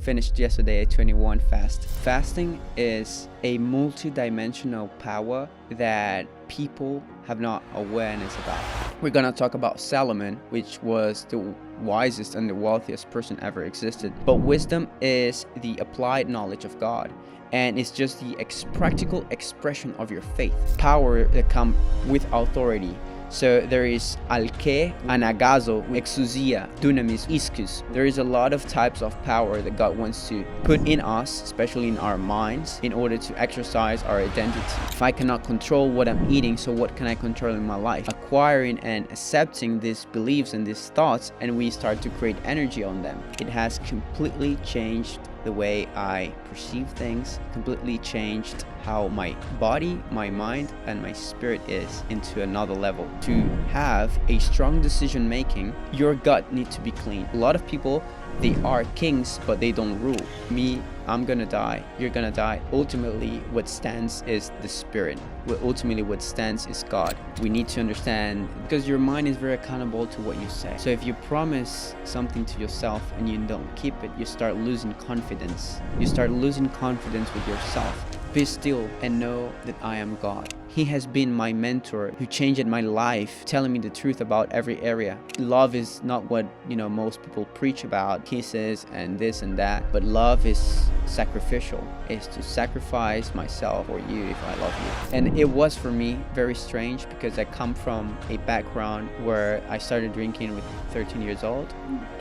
finished yesterday a 21 fast. Fasting is a multi-dimensional power that people have not awareness about. We're gonna talk about Solomon, which was the wisest and the wealthiest person ever existed. But wisdom is the applied knowledge of God, and it's just the practical expression of your faith. Power that comes with authority. So there is alke, anagazo, exousia, dunamis, iskus. There is a lot of types of power that God wants to put in us, especially in our minds, in order to exercise our identity. If I cannot control what I'm eating, so what can I control in my life? Acquiring and accepting these beliefs and these thoughts, and we start to create energy on them. It has completely changed the way I perceive things, completely changed how my body, my mind, and my spirit is into another level. To have a strong decision making, your gut needs to be clean. A lot of people, they are kings, but they don't rule. Me, I'm gonna die, you're gonna die. Ultimately, what stands is the spirit. Ultimately, what stands is God. We need to understand, because your mind is very accountable to what you say. So if you promise something to yourself and you don't keep it, you start losing confidence. You start losing confidence with yourself. Be still and know that I am God. He has been my mentor who changed my life, telling me the truth about every area. Love is not what, most people preach about, kisses and this and that, but love is sacrificial. It's to sacrifice myself for you if I love you. And it was for me very strange, because I come from a background where I started drinking with 13 years old,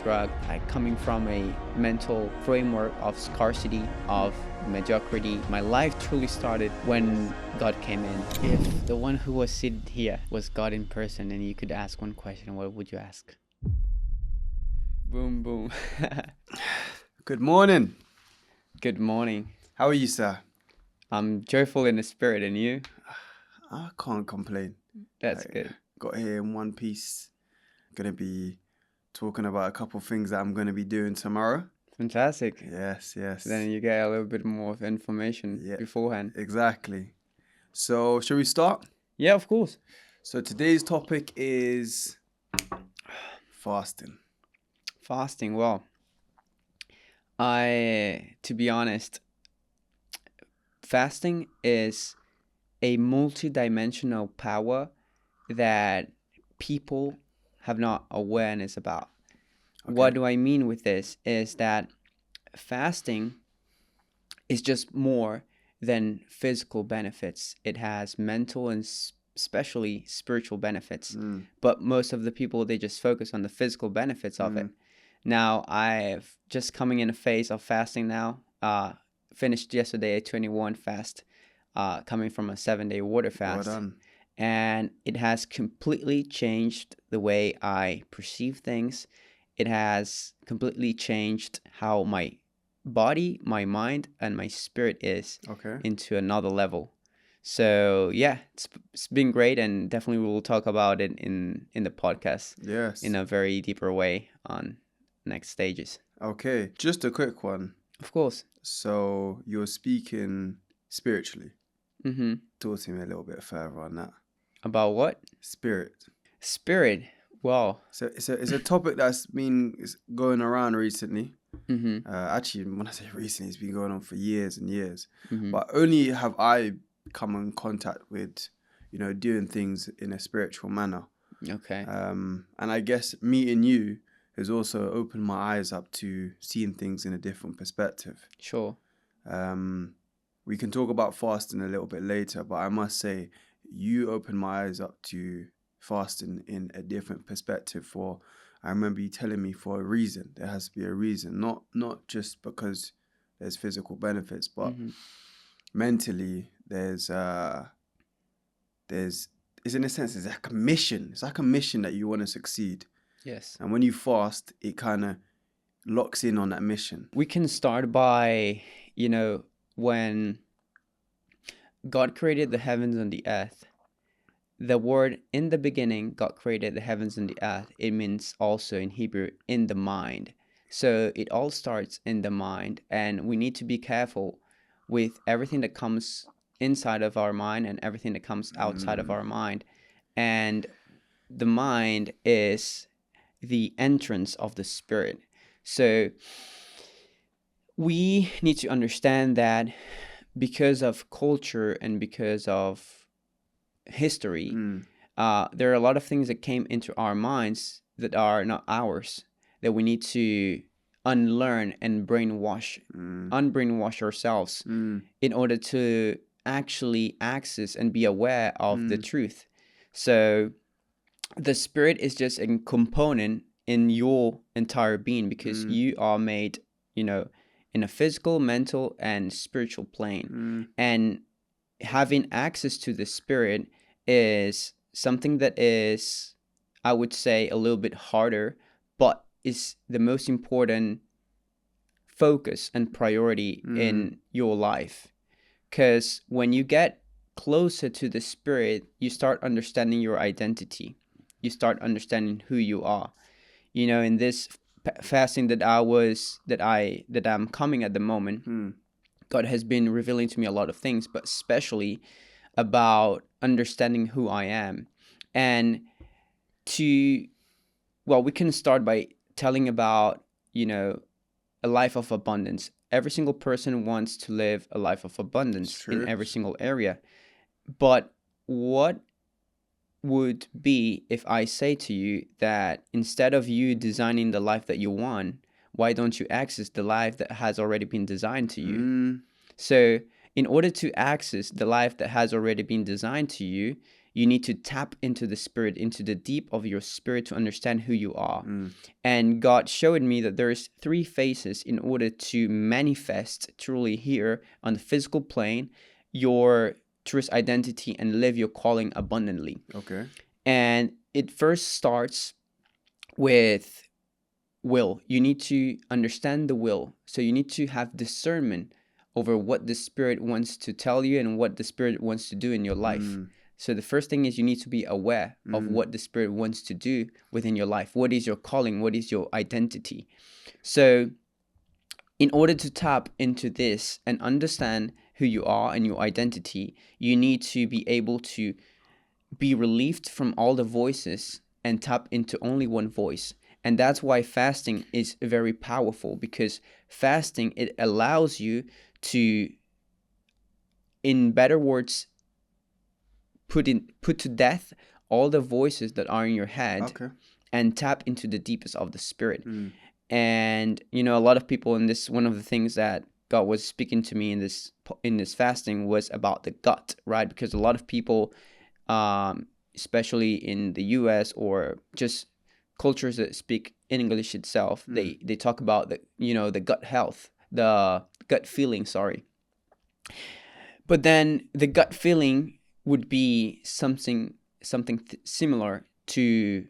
I coming from a mental framework of scarcity, of mediocrity. My life truly started when God came in. If the one who was seated here was God in person and you could ask one question, what would you ask? Boom, boom. Good morning. Good morning. How are you, sir? I'm joyful in the spirit, and you? I can't complain. That's good. Got here in one piece. Gonna be talking about a couple things that I'm gonna be doing tomorrow. Fantastic. Yes. Then you get a little bit more of information beforehand. Exactly. So, shall we start? Yeah, of course. So today's topic is fasting. Fasting. Well, to be honest, fasting is a multi-dimensional power that people have not awareness about. Okay. What do I mean with this is that fasting is just more than physical benefits. It has mental and especially spiritual benefits. But most of the people, they just focus on the physical benefits of it. Now, I've just coming in a phase of fasting now. Finished yesterday a 21 fast, coming from a 7-day water fast. Well done. And it has completely changed the way I perceive things. It has completely changed how my body, my mind, and my spirit is into another level. So yeah, it's been great, and definitely we will talk about it in the podcast. Yes. In a very deeper way on next stages. Okay, just a quick one. Of course. So you're speaking spiritually. Mm-hmm. Talk to me a little bit further on that. About what? Spirit. Wow. So it's a topic that's been going around recently. Mm-hmm. Actually, when I say recently, it's been going on for years and years. Mm-hmm. But only have I come in contact with, doing things in a spiritual manner. Okay. And I guess meeting you has also opened my eyes up to seeing things in a different perspective. Sure. We can talk about fasting a little bit later, but I must say you opened my eyes up to fasting in a different perspective. I remember you telling me for a reason. There has to be a reason, not just because there's physical benefits, but mentally it's in a sense, it's like a mission. It's like a mission that you want to succeed. Yes. And when you fast, it kind of locks in on that mission. We can start by, when God created the heavens and the earth, the word in the beginning, God created the heavens and the earth. It means also in Hebrew, in the mind. So it all starts in the mind, and we need to be careful with everything that comes inside of our mind and everything that comes outside of our mind. And the mind is the entrance of the spirit. So we need to understand that because of culture and because of history, there are a lot of things that came into our minds that are not ours, that we need to unlearn and unbrainwash ourselves in order to actually access and be aware of the truth. So the spirit is just a component in your entire being, because you are made, in a physical, mental, and spiritual plane. And having access to the spirit is something that is, I would say, a little bit harder, but is the most important focus and priority in your life. Because when you get closer to the spirit, you start understanding your identity. You start understanding who you are. In this fasting that I'm coming at the moment, God has been revealing to me a lot of things, but especially about understanding who I am. And we can start by telling about, a life of abundance. Every single person wants to live a life of abundance in every single area. But what would be if I say to you that instead of you designing the life that you want, why don't you access the life that has already been designed to you? So in order to access the life that has already been designed to you, you need to tap into the spirit, into the deep of your spirit, to understand who you are. And God showed me that there's 3 phases in order to manifest truly here on the physical plane your truest identity and live your calling abundantly. Okay. And it first starts with will. You need to understand the will. So you need to have discernment over what the spirit wants to tell you and what the spirit wants to do in your life. So the first thing is you need to be aware of what the spirit wants to do within your life. What is your calling? What is your identity? So in order to tap into this and understand who you are and your identity, you need to be able to be relieved from all the voices and tap into only one voice. And that's why fasting is very powerful, because fasting, it allows you to, in better words, put to death all the voices that are in your head, and tap into the deepest of the spirit. And a lot of people in this, one of the things that God was speaking to me in this fasting was about the gut, right? Because a lot of people, especially in the US or just cultures that speak English itself, they talk about the gut health, the gut feeling, sorry. But then the gut feeling would be something similar to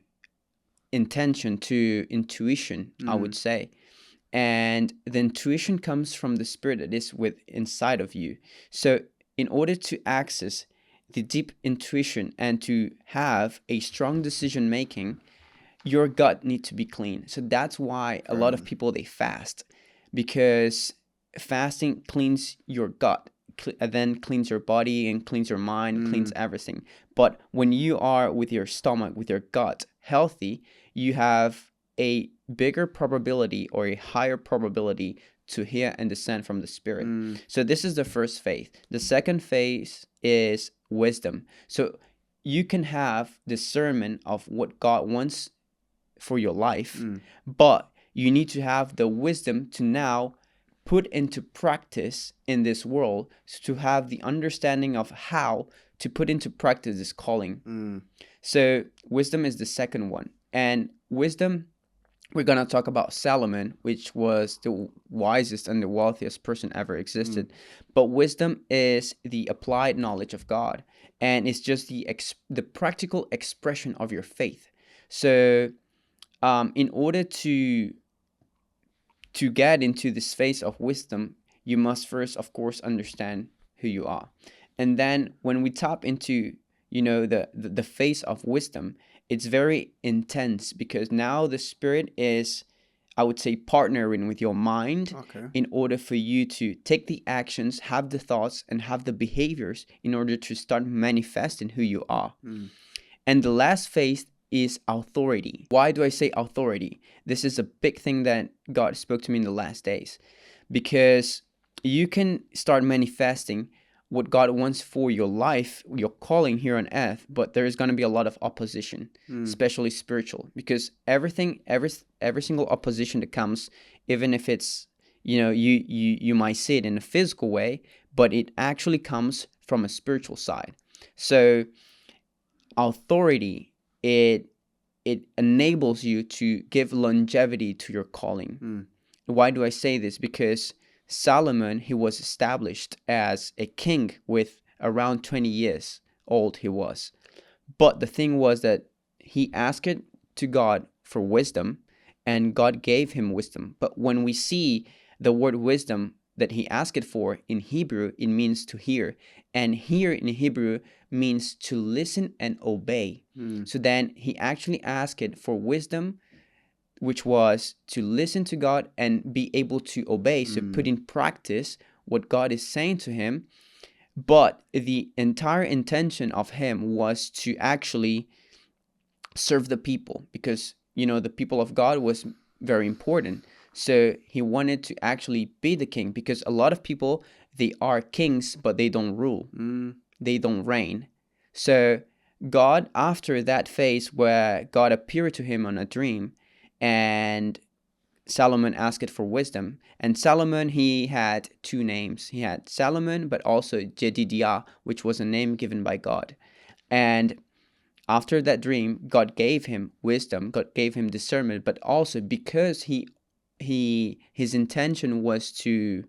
intention, to intuition, I would say. And the intuition comes from the spirit that is inside of you. So in order to access the deep intuition and to have a strong decision making, your gut needs to be clean. So that's why a lot of people, they fast, because fasting cleans your gut, then cleans your body and cleans your mind, cleans everything. But when you are with your stomach, with your gut healthy, you have a bigger probability or a higher probability to hear and descend from the spirit. So this is the first phase. The second phase is wisdom. So you can have discernment of what God wants for your life, but you need to have the wisdom to now put into practice in this world, to have the understanding of how to put into practice this calling. So wisdom is the second one. And wisdom, we're going to talk about Solomon, which was the wisest and the wealthiest person ever existed. But wisdom is the applied knowledge of God, and it's just the practical expression of your faith. So in order to get into this phase of wisdom, you must first, of course, understand who you are. And then when we tap into, the phase of wisdom, it's very intense, because now the spirit is, I would say, partnering with your mind in order for you to take the actions, have the thoughts, and have the behaviors in order to start manifesting who you are. And the last phase is authority. Why do I say authority? This is a big thing that God spoke to me in the last days, because you can start manifesting what God wants for your life, your calling here on earth, but there is going to be a lot of opposition, especially spiritual, because every single opposition that comes, even if it's, you might see it in a physical way, but it actually comes from a spiritual side. So authority, it enables you to give longevity to your calling. Why do I say this? Because Solomon, he was established as a king with around 20 years old he was. But the thing was that he asked to God for wisdom, and God gave him wisdom. But when we see the word wisdom that he asked for in Hebrew, it means to hear. And hear in Hebrew means to listen and obey. So then he actually asked for wisdom, which was to listen to God and be able to obey. So put in practice what God is saying to him. But the entire intention of him was to actually serve the people, because, the people of God was very important. So he wanted to actually be the king, because a lot of people, they are kings, but they don't rule. They don't reign. So God, after that phase where God appeared to him on a dream, and Solomon asked for wisdom. And Solomon, he had two names. He had Solomon, but also Jedidiah, which was a name given by God. And after that dream, God gave him wisdom, God gave him discernment, but also because his intention was to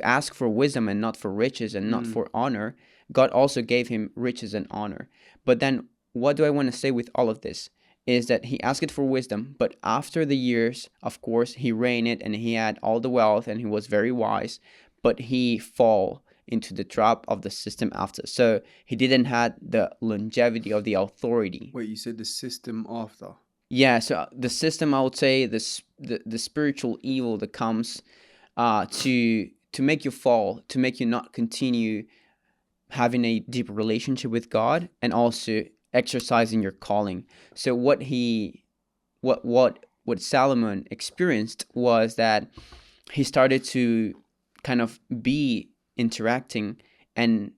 ask for wisdom and not for riches and not for honor, God also gave him riches and honor. But then what do I want to say with all of this is that he asked for wisdom, but after the years, of course, he reigned it and he had all the wealth and he was very wise, but he fall into the trap of the system after. So he didn't have the longevity of the authority. Wait, you said the system after? Yeah, so the system, I would say, the spiritual evil that comes to make you fall, to make you not continue having a deep relationship with God, and also exercising your calling. So what Solomon experienced was that he started to kind of be interacting and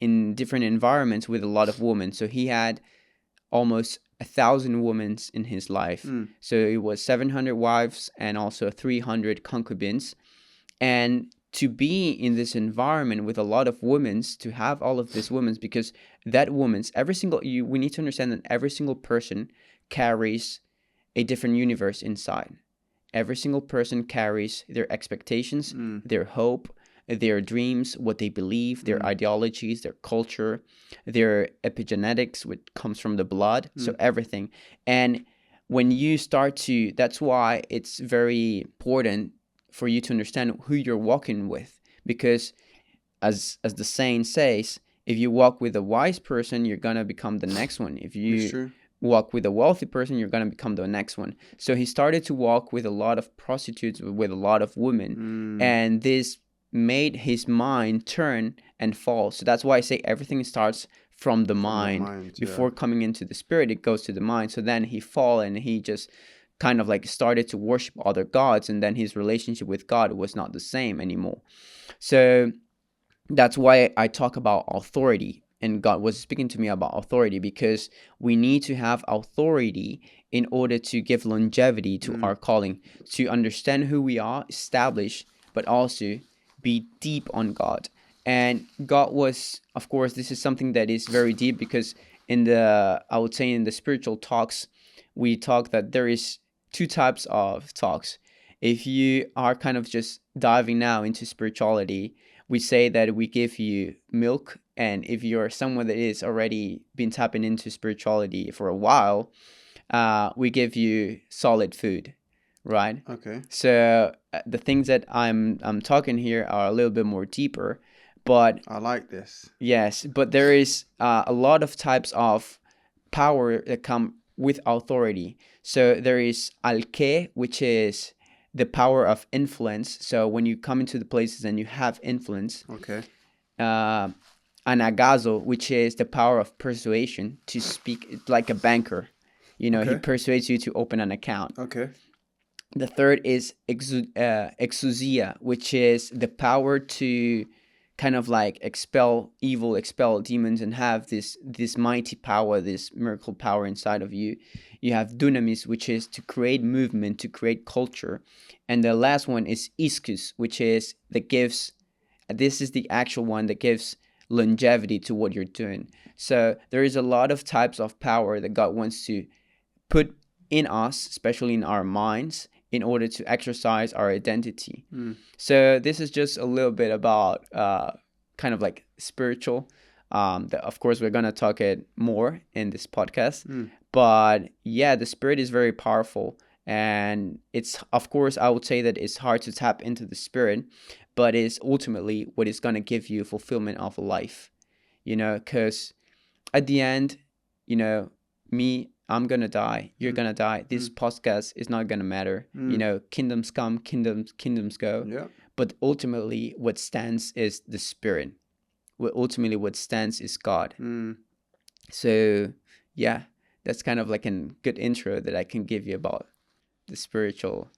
in different environments with a lot of women. So he had almost 1,000 women in his life. So it was 700 wives and also 300 concubines. And to be in this environment with a lot of women, to have all of these women, because that woman's we need to understand that every single person carries a different universe inside. Every single person carries their expectations, their hope, their dreams, what they believe, their ideologies, their culture, their epigenetics, which comes from the blood, so everything. And when you start to, that's why it's very important for you to understand who you're walking with, because as the saying says, if you walk with a wise person, you're gonna become the next one. If you walk with a wealthy person, you're gonna become the next one. So he started to walk with a lot of prostitutes, with a lot of women, and this made his mind turn and fall. So that's why I say everything starts from the mind. Before coming into the spirit, it goes to the mind. So then he fall and he just kind of like started to worship other gods, and then his relationship with God was not the same anymore. So that's why I talk about authority, and God was speaking to me about authority, because we need to have authority in order to give longevity to our calling, to understand who we are, establish, but also be deep on God. And God was, of course, this is something that is very deep, because I would say in the spiritual talks, we talk that there is two types of talks. If you are kind of just diving now into spirituality, we say that we give you milk, and if you're someone that is already been tapping into spirituality for a while, we give you solid food, right? Okay. So the things that I'm talking here are a little bit more deeper, but I like this. yes, but there is a lot of types of power that come with authority. So there is alke, which is the power of influence. So when you come into the places and you have influence. Okay. Anagazo, which is the power of persuasion, to speak like a banker. He persuades you to open an account. Okay. The third is exousia, which is the power to kind of like expel evil, expel demons, and have this mighty power, this miracle power inside of you. You have dunamis, which is to create movement, to create culture. And the last one is ischus, which is that gives, this is the actual one that gives longevity to what you're doing. So there is a lot of types of power that God wants to put in us, especially in our minds, in order to exercise our identity. So this is just a little bit about kind of like spiritual. That of course we're gonna talk it more in this podcast. But yeah, the spirit is very powerful, and it's, of course, I would say that it's hard to tap into the spirit, but it's ultimately what is gonna give you fulfillment of a life. Because at the end, I'm gonna die. You're gonna die. This podcast is not gonna matter. Kingdoms come, kingdoms go. Yeah. But ultimately, what stands is the spirit. What stands is God. So yeah, that's kind of like a good intro that I can give you about the spiritual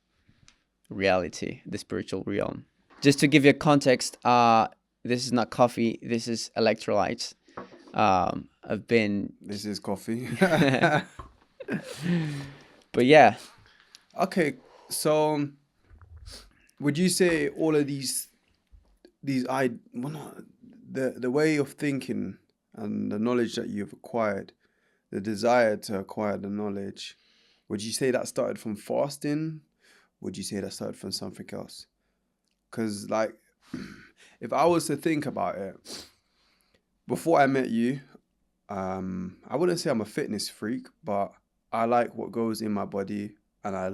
reality, the spiritual realm. Just to give you a context, this is not coffee. This is electrolytes. I've been. This is coffee. But yeah. Okay, so would you say all of these the way of thinking and the knowledge that you've acquired, the desire to acquire the knowledge, would you say that started from fasting? Would you say that started from something else? Because like, if I was to think about it, before I met you, I wouldn't say I'm a fitness freak, but I like what goes in my body, and I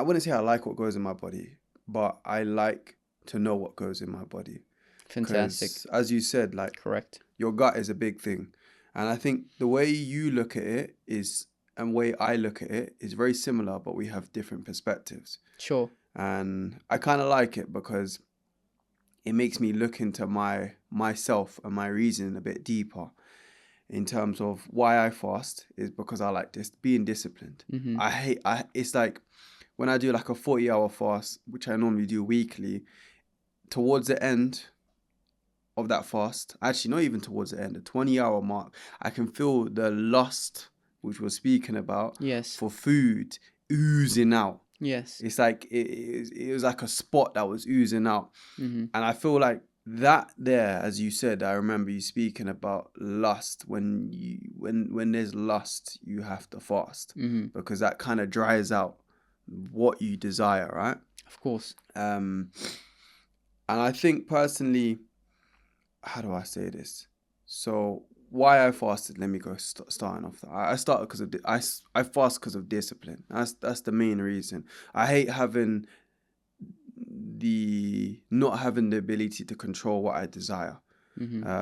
wouldn't say I like what goes in my body, but I like to know what goes in my body. Fantastic. 'Cause, as you said, like, Correct. your gut is a big thing. And I think the way you look at it and the way I look at it is very similar, but we have different perspectives. Sure. And I kind of like it because it makes me look into myself and my reason a bit deeper. In terms of why I fast is because I like being disciplined. It's like when I do like a 40-hour fast, which I normally do weekly, towards the end of that fast, actually not even towards the end, the 20-hour mark, I can feel the lust, which we're speaking about, Yes. for food oozing out. Yes. It's like it was like a spot that was oozing out. Mm-hmm. And I feel like that there, as you said, I remember you speaking about lust. When there's lust, you have to fast, because that kind of dries out what you desire, right? Of course. And I think personally, how do I say this? So why I fasted? Let me go starting off. I started because of I fast because of discipline. That's the main reason. I hate having not having the ability to control what I desire,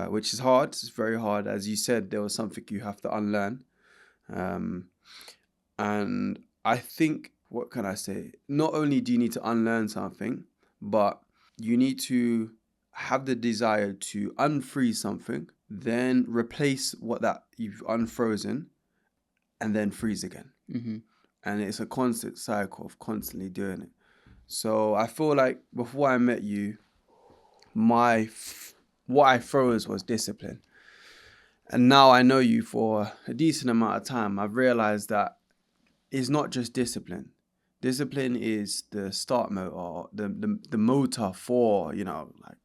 which is hard. It's very hard. As you said, there was something you have to unlearn. And I think, what can I say? Not only do you need to unlearn something, but you need to have the desire to unfreeze something, then replace what that you've unfrozen, and then freeze again. And it's a constant cycle of constantly doing it. So I feel like before I met you, what I froze was discipline. And now I know you for a decent amount of time. I've realized that it's not just discipline. Discipline is the start motor, the motor for, like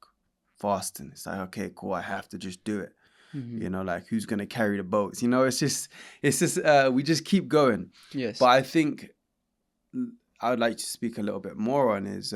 fasting. It's like, okay, cool, I have to just do it. Like, who's going to carry the boats? It's just we just keep going. Yes. But I think I would like to speak a little bit more on is,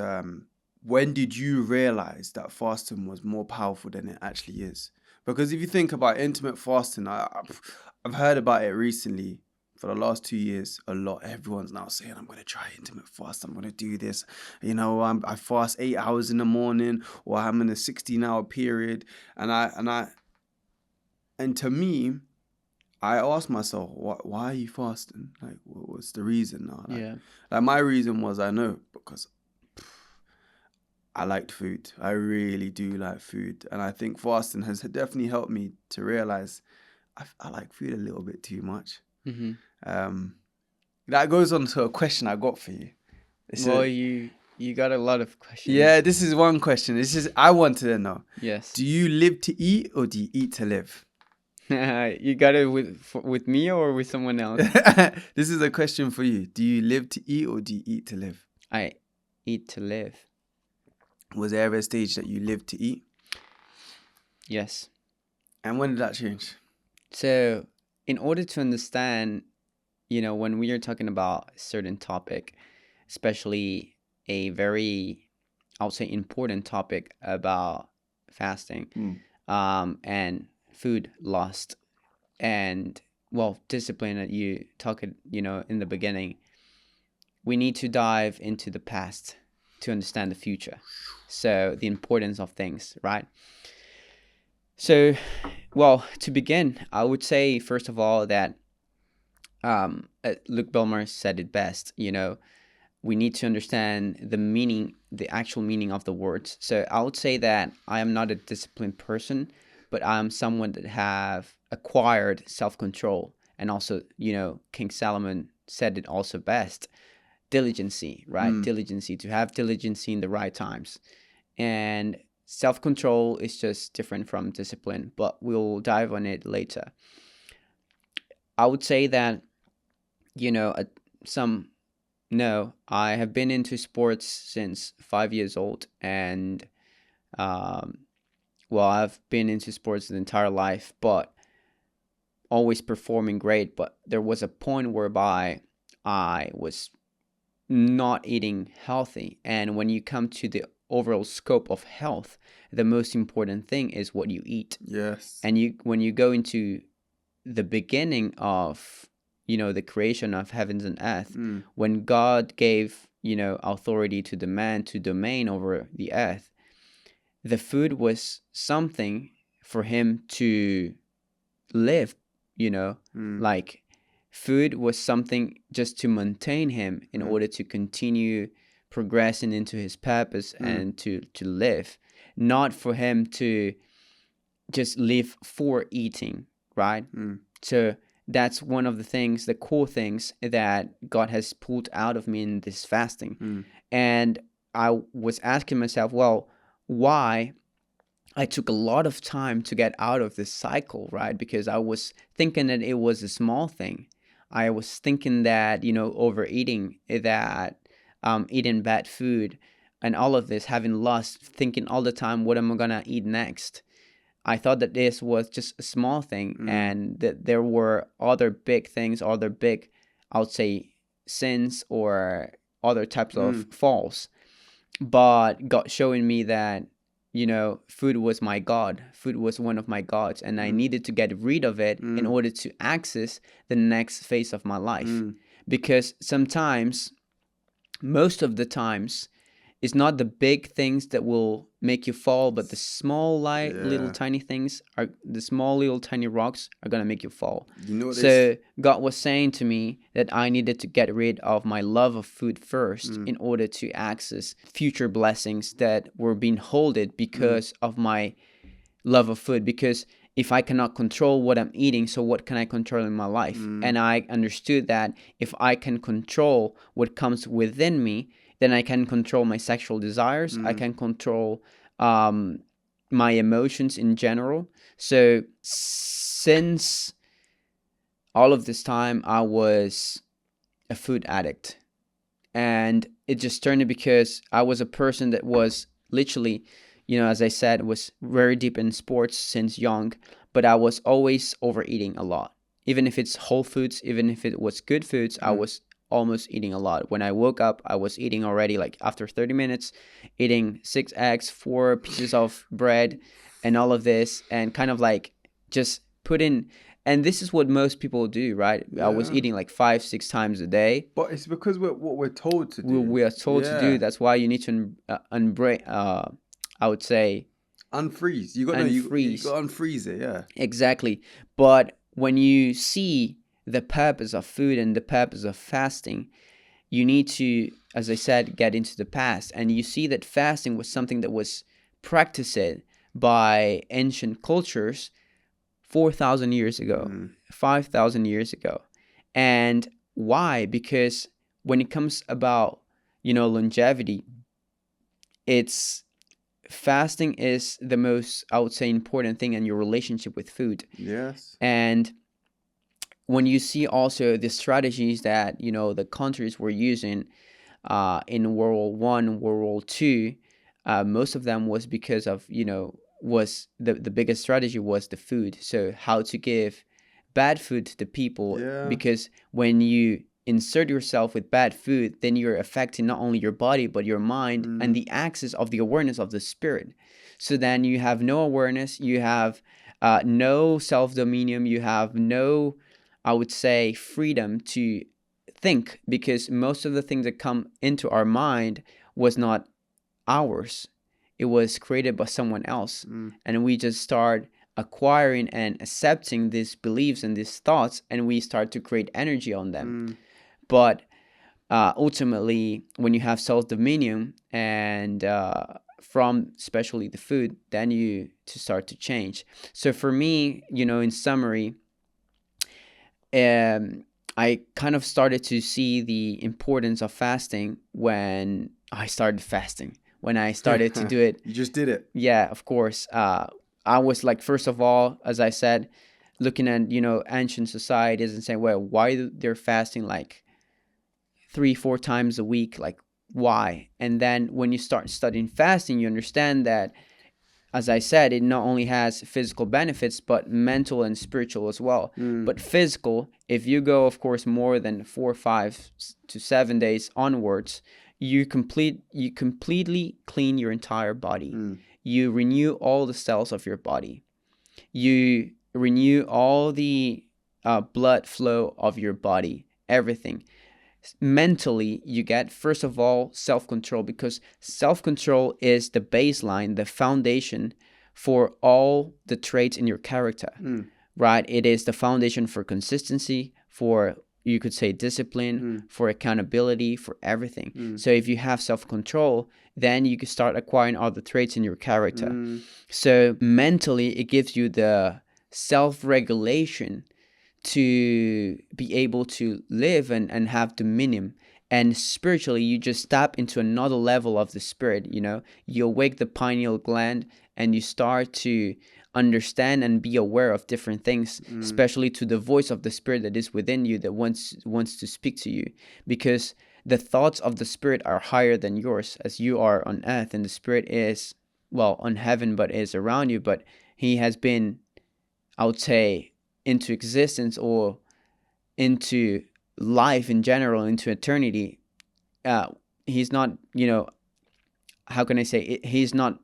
when did you realize that fasting was more powerful than it actually is? Because if you think about intermittent fasting, I've heard about it recently. For the last 2 years, a lot. Everyone's now saying, I'm going to try intermittent fast. I'm going to do this. I fast 8 hours in the morning, or I'm in a 16-hour period. And to me, I asked myself, why are you fasting? Like, what's the reason now? Like my reason was, I know, because I liked food. I really do like food. And I think fasting has definitely helped me to realize I like food a little bit too much. That goes on to a question I got for you. Well, you got a lot of questions. Yeah, this is one question. I wanted to know. Yes. Do you live to eat or do you eat to live? You got it with me or with someone else? This is a question for you. Do you live to eat or do you eat to live? I eat to live. Was there ever a stage that you lived to eat? Yes. And when did that change? So, in order to understand, when we are talking about a certain topic, especially a very, I would say, important topic about fasting, and food lost, and discipline that you talked, in the beginning, we need to dive into the past to understand the future. So the importance of things, right? So, to begin, I would say first of all that Luke Belmar said it best. We need to understand the actual meaning of the words. So I would say that I am not a disciplined person, but I'm someone that have acquired self-control. And also, King Solomon said it also best, diligency, right? Diligency, to have diligency in the right times. And self-control is just different from discipline, but we'll dive on it later. I would say that, I have been into sports since 5 years old, and I've been into sports the entire life, but always performing great. But there was a point whereby I was not eating healthy, and when you come to the overall scope of health, the most important thing is what you eat. Yes. And when you go into the beginning of the creation of heavens and earth, when God gave authority to the man to domain over the earth, the food was something for him to live. Like food was something just to maintain him in order to continue progressing into his purpose and to live, not for him to just live for eating, right? So that's one of the core things that God has pulled out of me in this fasting. And I was asking myself, why I took a lot of time to get out of this cycle, right? Because I was thinking that it was a small thing. I was thinking that, overeating, that eating bad food, and all of this, having lust, thinking all the time, what am I going to eat next? I thought that this was just a small thing, and that there were other big things, other big, I would say, sins or other types of faults. But God showing me that, food was my God. Food was one of my gods, and I needed to get rid of it in order to access the next phase of my life. Because sometimes, most of the times, it's not the big things that will make you fall, but the small, little tiny things, the small little tiny rocks are gonna make you fall. So God was saying to me that I needed to get rid of my love of food first in order to access future blessings that were being holded because of my love of food. Because if I cannot control what I'm eating, so what can I control in my life? And I understood that if I can control what comes within me, then I can control my sexual desires. I can control my emotions in general. So since all of this time, I was a food addict. And it just turned because I was a person that was literally, as I said, was very deep in sports since young, but I was always overeating a lot. Even if it's whole foods, even if it was good foods, I was almost eating a lot. When I woke up, I was eating already, like after 30 minutes, eating 6 eggs, 4 pieces of bread, and all of this, and kind of like just put in. And this is what most people do, right? I was eating like 5-6 times a day. But it's because what we're told to do. We are told to do. That's why you need to unbreak. I would say unfreeze. You got to unfreeze it. Yeah. Exactly. But when you see the purpose of food and the purpose of fasting, you need to, as I said, get into the past. And you see that fasting was something that was practiced by ancient cultures 4,000 years ago, 5,000 years ago. And why? Because when it comes about, longevity, it's fasting is the most, I would say, important thing in your relationship with food. Yes. And when you see also the strategies that, the countries were using in World War I, World War II, most of them was because of, was the biggest strategy was the food. So how to give bad food to the people, Yeah. because when you insert yourself with bad food, then you're affecting not only your body but your mind and the axis of the awareness of the spirit. So then you have no awareness, you have no self-dominion, you have no, I would say, freedom to think, because most of the things that come into our mind was not ours. It was created by someone else. And we just start acquiring and accepting these beliefs and these thoughts, and we start to create energy on them. But ultimately, when you have self-dominion and from especially the food, then you to start to change. So for me, in summary, I kind of started to see the importance of fasting when I started fasting. When I started to do it, You just did it. yeah, of course. I was like, first of all, as I said, looking at ancient societies and saying, well, why they're fasting like 3-4 times a week, like why? And then when you start studying fasting, you understand that, as I said, it not only has physical benefits, but mental and spiritual as well. But physical, if you go, of course, more than 4, 5 to 7 days onwards, you completely clean your entire body. You renew all the cells of your body. You renew all the blood flow of your body, everything. Mentally, you get, first of all, self-control, because self-control is the baseline, the foundation for all the traits in your character, right? It is the foundation for consistency, for, you could say, discipline, for accountability, for everything. So if you have self-control, then you can start acquiring all the traits in your character. So mentally, it gives you the self-regulation to be able to live and have dominion. And spiritually, you just tap into another level of the spirit. You awake the pineal gland and you start to understand and be aware of different things, especially to the voice of the spirit that is within you, that wants to speak to you, because the thoughts of the spirit are higher than yours, as you are on earth, and the spirit is, well, on heaven, but is around you. But he has been, I would say, into existence or into life in general, into eternity. He's not, how can I say it? He's not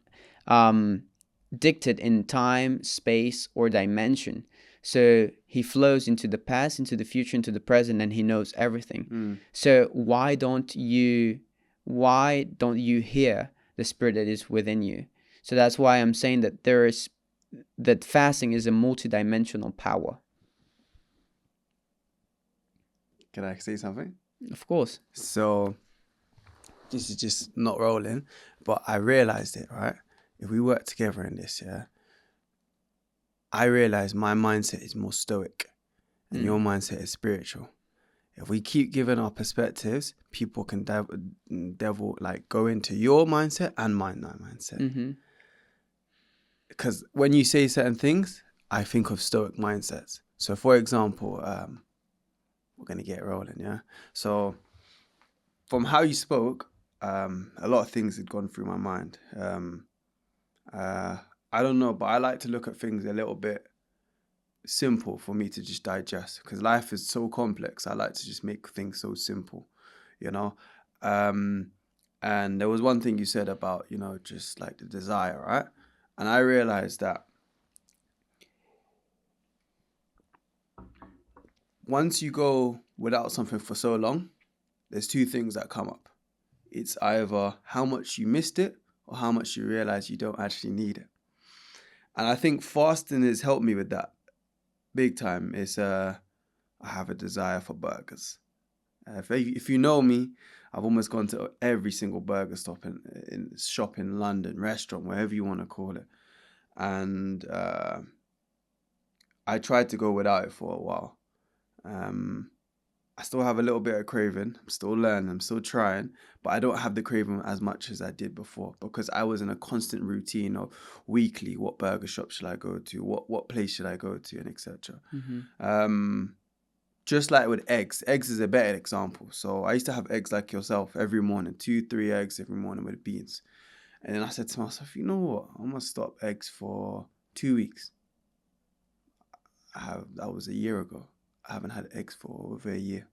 dictated in time, space, or dimension. So he flows into the past, into the future, into the present, and he knows everything. So why don't you hear the spirit that is within you? So that's why I'm saying that fasting is a multidimensional power. Can I say something? Of course. So this is just not rolling, but I realized it, right? If we work together in this, yeah, I realize my mindset is more stoic and your mindset is spiritual. If we keep giving our perspectives, people can devil like go into your mindset and my mindset. Because when you say certain things, I think of stoic mindsets. So for example, we're going to get rolling, yeah? So from how you spoke, a lot of things had gone through my mind. I don't know, but I like to look at things a little bit simple for me to just digest, because life is so complex. I like to just make things so simple, you know? And there was one thing you said about, just like the desire, right? And I realized that once you go without something for so long, there's two things that come up. It's either how much you missed it or how much you realize you don't actually need it. And I think fasting has helped me with that big time. It's I have a desire for burgers. If you know me, I've almost gone to every single burger stop in shop in London, restaurant, whatever you want to call it. And I tried to go without it for a while. I still have a little bit of craving. I'm still learning. I'm still trying, but I don't have the craving as much as I did before because I was in a constant routine of weekly. What burger shop should I go to? What place should I go to, and etc. Just like with eggs, eggs is a better example. So I used to have eggs like yourself every morning, 2, 3 eggs every morning with beans. And then I said to myself, you know what? I'm gonna stop eggs for 2 weeks. That was a year ago. I haven't had eggs for over a year.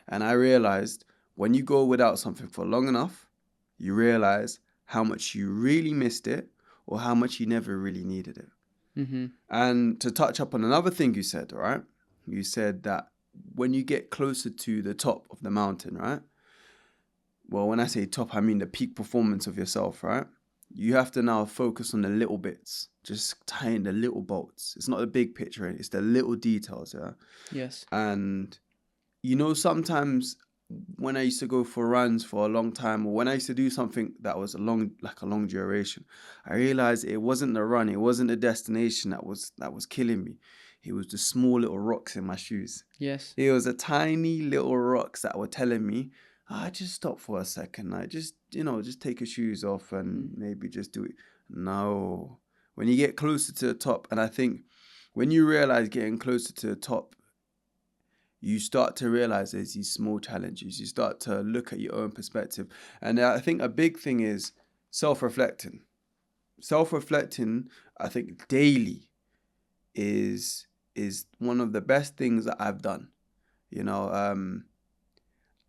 And I realized when you go without something for long enough, you realize how much you really missed it or how much you never really needed it. And to touch up on another thing you said, right? You said that when you get closer to the top of the mountain, right? Well, when I say top, I mean the peak performance of yourself, right? You have to now focus on the little bits, just tying the little bolts. It's not the big picture, it's the little details, yeah? Yes. And, sometimes when I used to go for runs for a long time, or when I used to do something that was a long duration, I realized it wasn't the run, it wasn't the destination that was killing me. It was the small little rocks in my shoes. Yes. It was the tiny little rocks that were telling me, just stop for a second. Like, just take your shoes off and maybe just do it. No. When you get closer to the top, and I think when you realize getting closer to the top, you start to realize there's these small challenges. You start to look at your own perspective. And I think a big thing is self-reflecting. Self-reflecting, I think daily is one of the best things that I've done.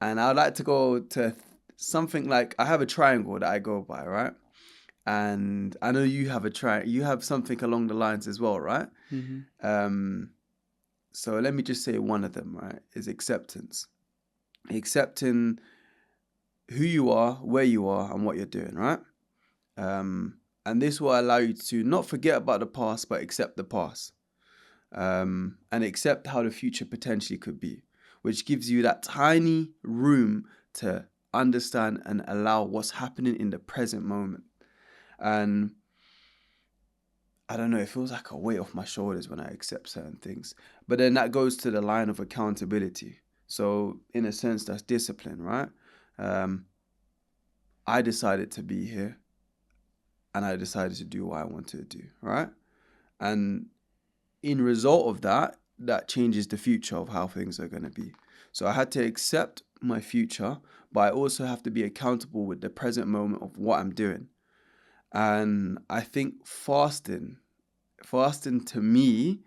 And I'd like to go to something like, I have a triangle that I go by, right? And I know you have you have something along the lines as well, right? So let me just say one of them, right, is acceptance. Accepting who you are, where you are, and what you're doing, right? And this will allow you to not forget about the past, but accept the past. And accept how the future potentially could be, which gives you that tiny room to understand and allow what's happening in the present moment. And I don't know, it feels like a weight off my shoulders when I accept certain things. But then that goes to the line of accountability. So in a sense, that's discipline, right? I decided to be here and I decided to do what I wanted to do, right? And in result of that, that changes the future of how things are going to be. So I had to accept my future, but I also have to be accountable with the present moment of what I'm doing. And I think fasting to me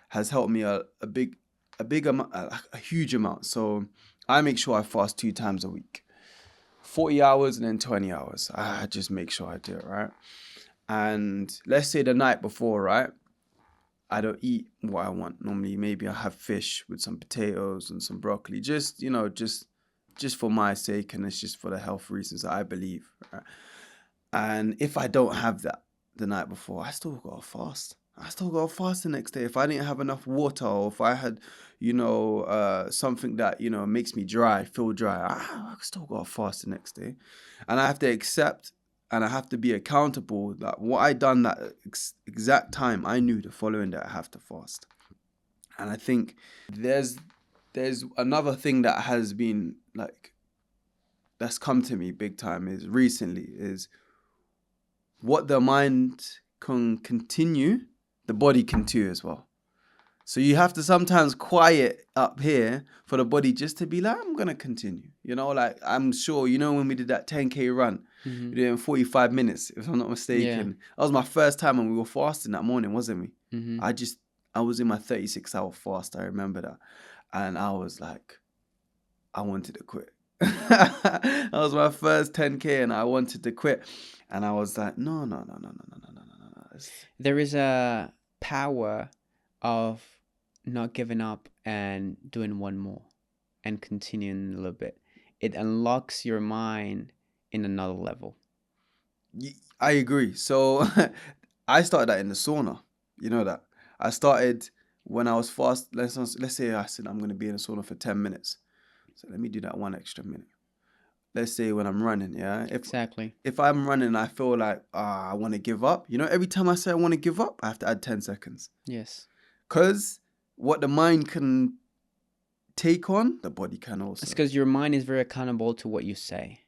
has helped me a big amount, a huge amount. So I make sure I fast 2 times a week, 40 hours and then 20 hours. I just make sure I do it, right? And let's say the night before, right? I don't eat what I want. Normally, maybe I have fish with some potatoes and some broccoli, just for my sake, and it's just for the health reasons that I believe. Right? And if I don't have that the night before, I still gotta fast. I still gotta fast the next day. If I didn't have enough water, or if I had, something that makes me feel dry, I still gotta fast the next day, and I have to accept. And I have to be accountable that what I done that exact time, I knew the following day I have to fast. And I think there's another thing that has been that's come to me big time is what the mind can continue, the body can too as well. So you have to sometimes quiet up here for the body just to be like, I'm going to continue. I'm sure, when we did that 10K run, we did it in 45 minutes, if I'm not mistaken. Yeah. That was my first time when we were fasting that morning, wasn't we? I was in my 36-hour fast. I remember that. And I was like, I wanted to quit. That was my first 10K and I wanted to quit. And I was like, no. There is a power of not giving up and doing one more and continuing a little bit. It unlocks your mind in another level. I agree. So I started that in the sauna. You know that. I started when I was fast. Let's say I said I'm going to be in the sauna for 10 minutes. So let me do that 1 extra minute. Let's say when I'm running, yeah? Exactly. If I'm running, I feel like, I want to give up. Every time I say I want to give up, I have to add 10 seconds. Yes. Because what the mind can take on, the body can also. It's because your mind is very accountable to what you say.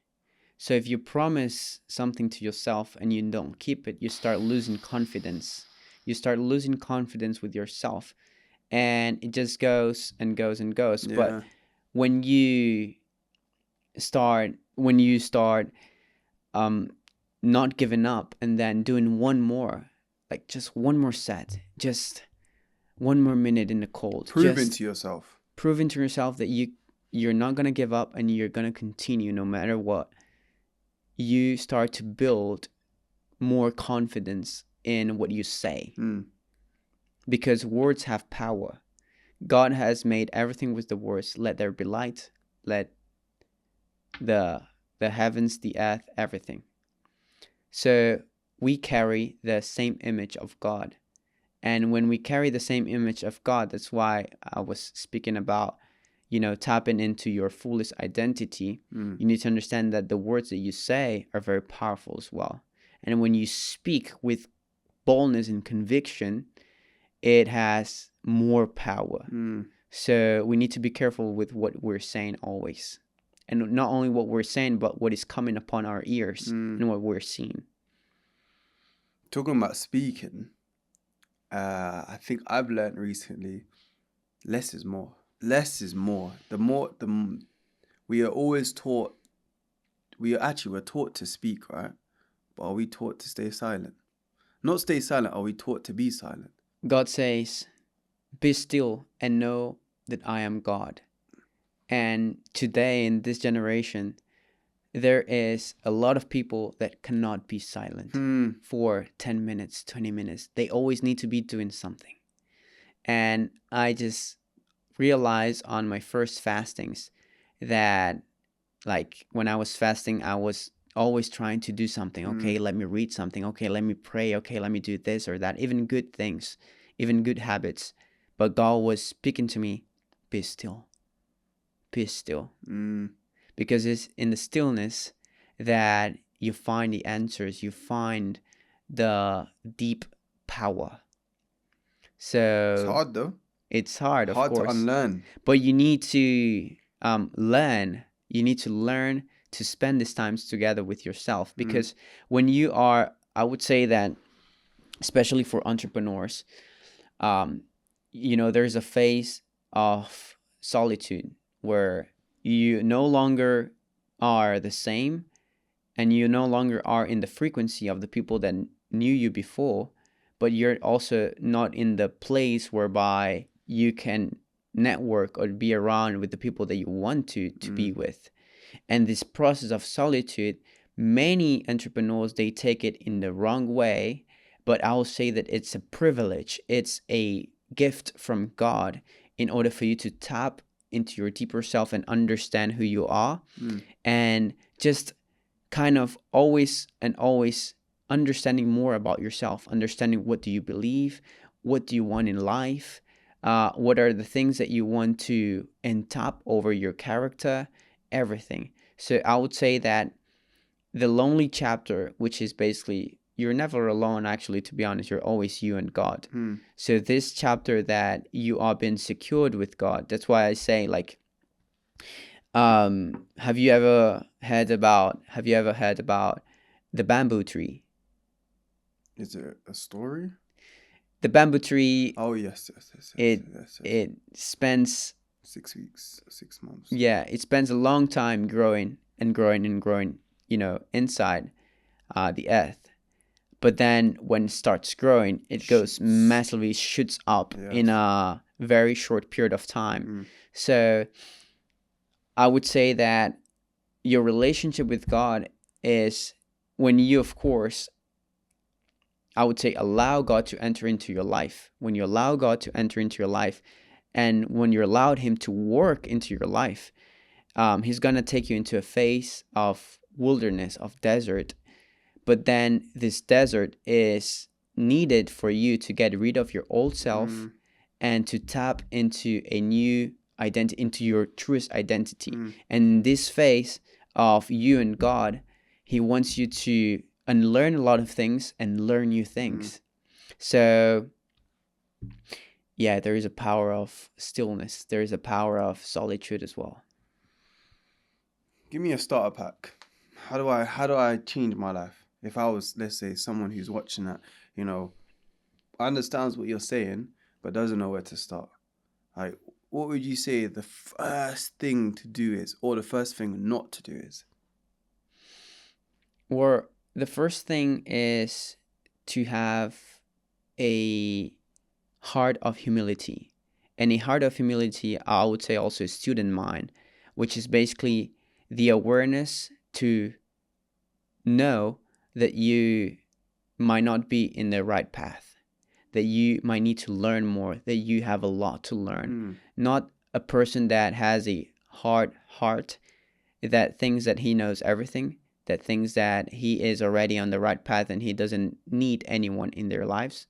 So if you promise something to yourself and you don't keep it, you start losing confidence. You start losing confidence with yourself, and it just goes and goes and goes. Yeah. But when you start not giving up and then doing one more, like just one more set, just one more minute in the cold, Proving just to yourself. proving to yourself that you're not going to give up and you're going to continue no matter what, you start to build more confidence in what you say. Because words have power. God has made everything with the words, let there be light, let the heavens, the earth, everything. So we carry the same image of God. And when we carry the same image of God, that's why I was speaking about, tapping into your fullest identity. You need to understand that the words that you say are very powerful as well. And when you speak with boldness and conviction, it has more power. So we need to be careful with what we're saying always. And not only what we're saying, but what is coming upon our ears and what we're seeing. Talking about speaking, I think I've learned recently, less is more. Less is more. We are always taught, we're taught to speak, right? But are we taught to stay silent? Not stay silent, are we taught to be silent? God says, be still and know that I am God. And today in this generation, there is a lot of people that cannot be silent for 10 minutes, 20 minutes. They always need to be doing something. And I just realized on my first fastings that, like, when I was fasting, I was always trying to do something. Okay, let me read something. Okay, let me pray. Okay, let me do this or that. Even good things, even good habits. But God was speaking to me, be still. Be still. Because it's in the stillness that you find the answers, you find the deep power. So it's hard though. It's hard, of course. Hard to unlearn. But you need to learn. You need to learn to spend these times together with yourself. Because when you are, I would say that, especially for entrepreneurs, there's a phase of solitude where you no longer are the same and you no longer are in the frequency of the people that knew you before, but you're also not in the place whereby you can network or be around with the people that you want to be with. And this process of solitude, many entrepreneurs, they take it in the wrong way, but I'll say that it's a privilege. It's a gift from God in order for you to tap into your deeper self and understand who you are, and just kind of always understanding more about yourself, understanding what do you believe, what do you want in life, what are the things that you want to tap over your character, everything. So I would say that the lonely chapter, which is basically you're never alone, actually, to be honest, you're always you and God. So this chapter that you are being secured with God, that's why I say, like, have you ever heard about the bamboo tree? Is it a story? The bamboo tree. Oh yes. It spends 6 weeks, 6 months. Yeah, it spends a long time growing and growing and growing, inside the earth. But then when it starts growing, it goes massively, shoots up in a very short period of time. So I would say that your relationship with God is when you, of course, I would say, allow God to enter into your life. When you allow God to enter into your life, and when you allowed Him to work into your life, He's going to take you into a phase of wilderness, of desert. But then this desert is needed for you to get rid of your old self and to tap into a new identity, into your truest identity. And in this phase of you and God, He wants you to unlearn a lot of things and learn new things. So, yeah, there is a power of stillness. There is a power of solitude as well. Give me a starter pack. How do I change my life? If I was, let's say, someone who's watching that, you know, understands what you're saying, but doesn't know where to start. Like, what would you say the first thing to do is, or the first thing not to do is? Or the first thing is to have a heart of humility. And a heart of humility, I would say also a student mind, which is basically the awareness to know that you might not be in the right path, that you might need to learn more, that you have a lot to learn. Not a person that has a hard heart, that thinks that he knows everything, that thinks that he is already on the right path and he doesn't need anyone in their lives,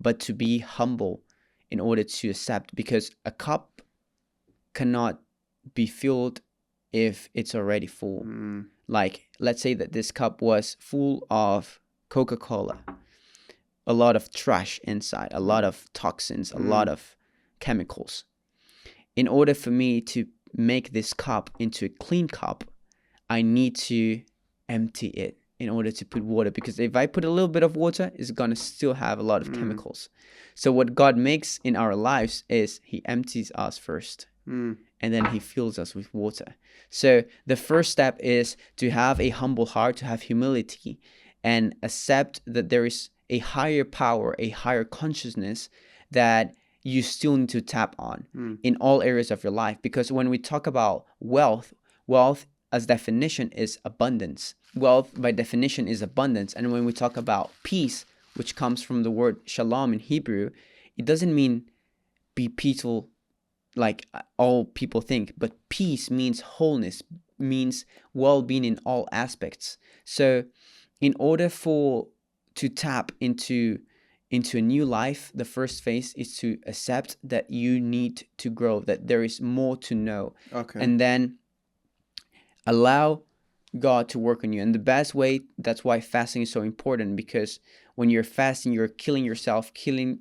but to be humble in order to accept, because a cup cannot be filled if it's already full. Like, let's say that this cup was full of Coca-Cola, a lot of trash inside, a lot of toxins, a lot of chemicals. In order for me to make this cup into a clean cup, I need to empty it in order to put water, because if I put a little bit of water, it's gonna still have a lot of chemicals. So what God makes in our lives is he empties us first, and then he fills us with water. So the first step is to have a humble heart, to have humility, and accept that there is a higher power, a higher consciousness that you still need to tap on in all areas of your life. Because when we talk about wealth, wealth as definition is abundance. Wealth by definition is abundance. And when we talk about peace, which comes from the word shalom in Hebrew, it doesn't mean be peaceful like all people think, but peace means wholeness, means well-being in all aspects. So in order to tap into a new life, the first phase is to accept that you need to grow, that there is more to know. Okay. And then allow God to work on you. And the best way, that's why fasting is so important, because when you're fasting, you're killing yourself, killing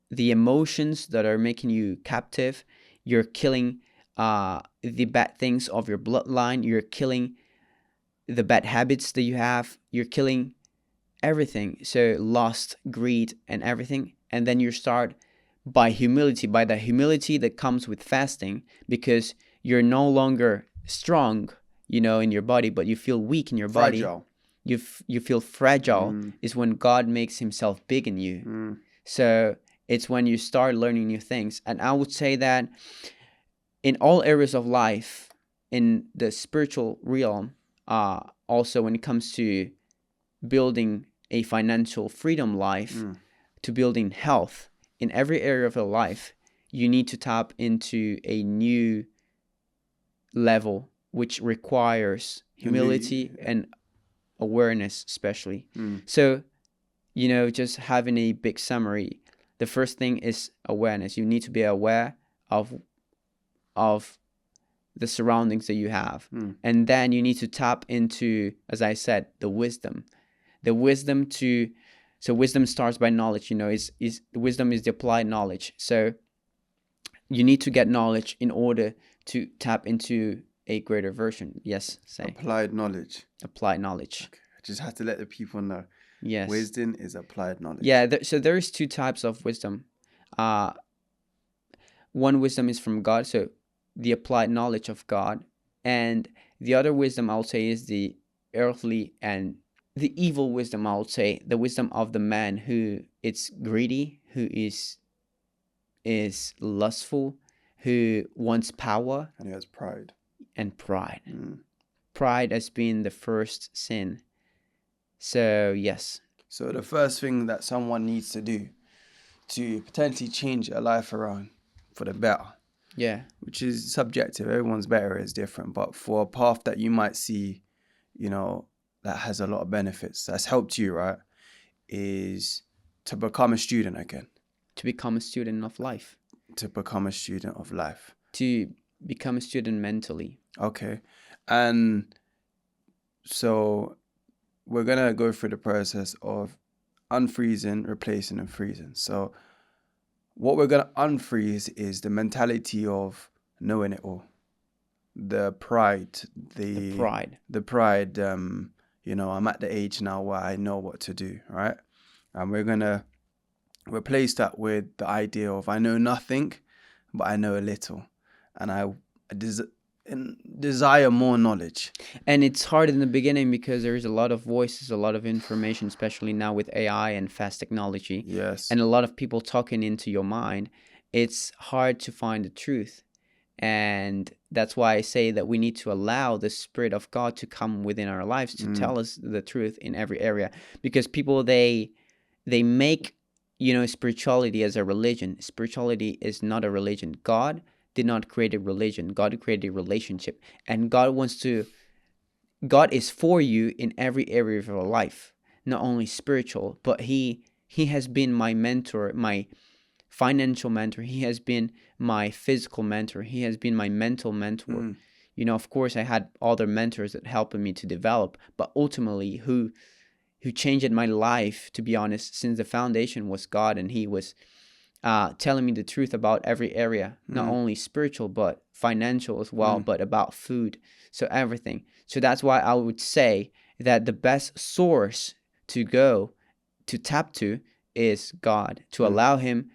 the emotions that are making you captive. You're killing the bad things of your bloodline. You're killing the bad habits that you have. You're killing everything. So lust, greed, and everything. And then you start by humility, by the humility that comes with fasting, because you're no longer strong, in your body, but you feel weak in your body. Fragile. You feel fragile is when God makes himself big in you. So it's when you start learning new things. And I would say that in all areas of life, in the spiritual realm, also when it comes to building a financial freedom life, to building health, in every area of your life, you need to tap into a new level, which requires humility and awareness, especially. So, just having a big summary, the first thing is awareness. You need to be aware of the surroundings that you have. And then you need to tap into, as I said, the wisdom. So wisdom starts by knowledge, wisdom is the applied knowledge. So you need to get knowledge in order to tap into a greater version. Yes, say. Applied knowledge. Applied knowledge. Okay. I just have to let the people know. Yes. Wisdom is applied knowledge. Yeah, so there's two types of wisdom. One wisdom is from God, so the applied knowledge of God. And the other wisdom, I would say, is the earthly and the evil wisdom, I would say, the wisdom of the man who is greedy, who is lustful, who wants power. And he has pride. And pride. Pride has been the first sin. So, yes. So the first thing that someone needs to do to potentially change their life around for the better. Yeah. Which is subjective. Everyone's better is different. But for a path that you might see, that has a lot of benefits, that's helped you, right, is to become a student again. To become a student of life. To become a student of life. To become a student mentally. Okay. And so we're going to go through the process of unfreezing, replacing, and freezing. So what we're gonna unfreeze is the mentality of knowing it all, the pride, The the pride. the pride. I'm at the age now where I know what to do, right? And we're gonna replace that with the idea of I know nothing, but I know a little, and I desire more knowledge. And it's hard in the beginning because there's a lot of voices, a lot of information, especially now with AI and fast technology, Yes. and a lot of people talking into your mind. It's hard to find the truth. And that's why I say that we need to allow the Spirit of God to come within our lives to tell us the truth in every area. Because people, they make, spirituality as a religion. Spirituality is not a religion. God did not create a religion. God created a relationship. And God is for you in every area of your life, not only spiritual, but He has been my mentor, my financial mentor. He has been my physical mentor. He has been my mental mentor. Of course, I had other mentors that helped me to develop, but ultimately, who changed my life, to be honest, since the foundation was God, and He was telling me the truth about every area, not only spiritual, but financial as well, but about food. So everything. So that's why I would say that the best source to go to tap to is God, to allow Him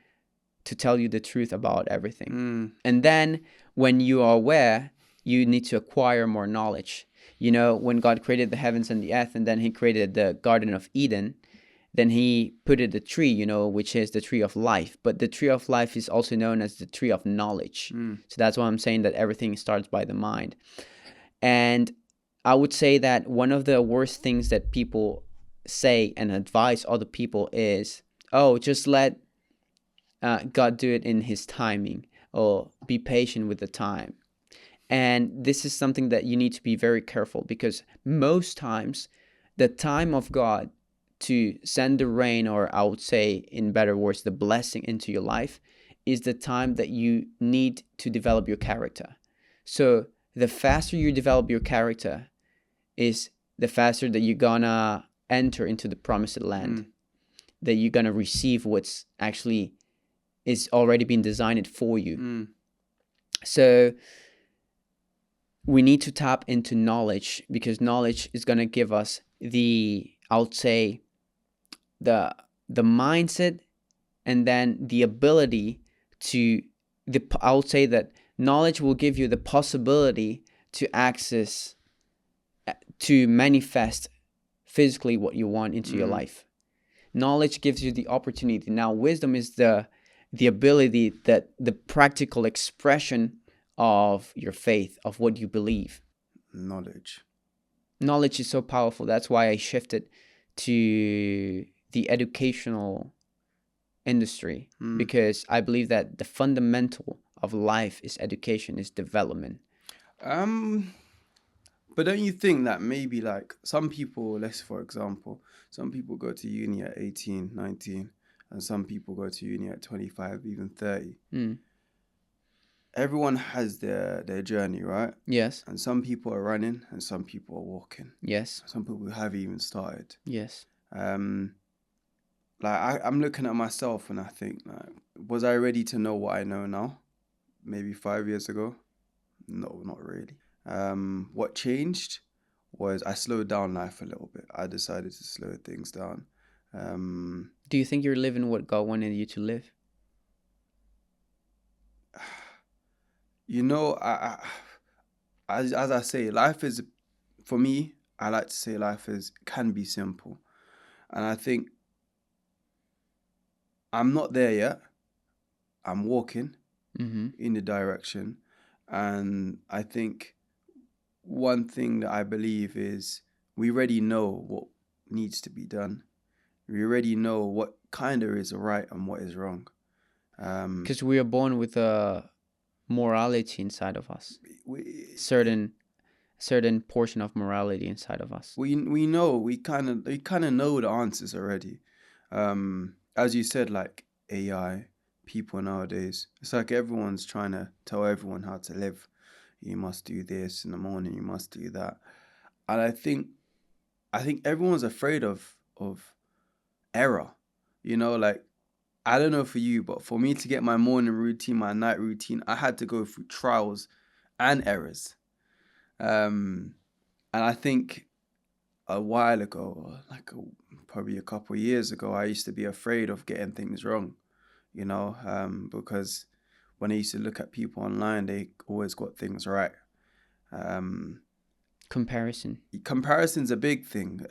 to tell you the truth about everything. And then when you are aware, you need to acquire more knowledge. When God created the heavens and the earth, and then He created the Garden of Eden, then He put it a tree, which is the tree of life. But the tree of life is also known as the tree of knowledge. So that's why I'm saying that everything starts by the mind. And I would say that one of the worst things that people say and advise other people is, oh, just let God do it in His timing, or be patient with the time. And this is something that you need to be very careful, because most times the time of God to send the rain, or I would say in better words, the blessing into your life, is the time that you need to develop your character. So the faster you develop your character is the faster that you're gonna enter into the promised land, that you're gonna receive what's actually is already been designed for you. So we need to tap into knowledge, because knowledge is going to give us I would say, the mindset, and then the ability I would say that knowledge will give you the possibility to access, to manifest physically what you want into your life. Knowledge gives you the opportunity. Now, wisdom is the ability, that the practical expression of your faith, of what you believe. Knowledge is so powerful. That's why I shifted to the educational industry, because I believe that the fundamental of life is education, is development. But don't you think that maybe like some people, for example, some people go to uni at 18, 19, and some people go to uni at 25, even 30. Everyone has their journey, right? Yes. And some people are running and some people are walking. Yes. Some people have even started. Yes. I'm looking at myself and I think, like, was I ready to know what I know now? Maybe 5 years ago? No, not really. What changed was I slowed down life a little bit. I decided to slow things down. Do you think you're living what God wanted you to live? As I say, life is, for me, I like to say life can be simple. And I think I'm not there yet. I'm walking in the direction. And I think one thing that I believe is we already know what needs to be done. We already know what kind of is right and what is wrong. Because we are born with a morality inside of us. Certain portion of morality inside of us. We know, we kind of know the answers already. As you said, like AI, people nowadays, it's like everyone's trying to tell everyone how to live. You must do this in the morning, you must do that. And I think everyone's afraid of error. You know, like, I don't know for you, but for me to get my morning routine, my night routine, I had to go through trials and errors. And I think a while ago, probably a couple of years ago, I used to be afraid of getting things wrong, because when I used to look at people online, they always got things right. Comparison's a big thing.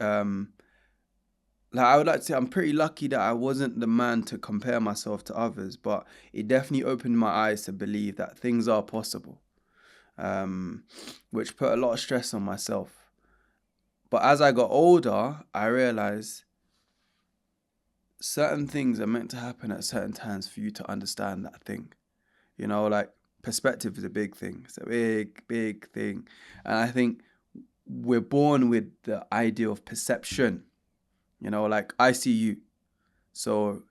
I would like to say I'm pretty lucky that I wasn't the man to compare myself to others, but it definitely opened my eyes to believe that things are possible, which put a lot of stress on myself. But as I got older, I realized certain things are meant to happen at certain times for you to understand that thing. Like, perspective is a big thing. It's a big, big thing. And I think we're born with the idea of perception. Like, I see you, so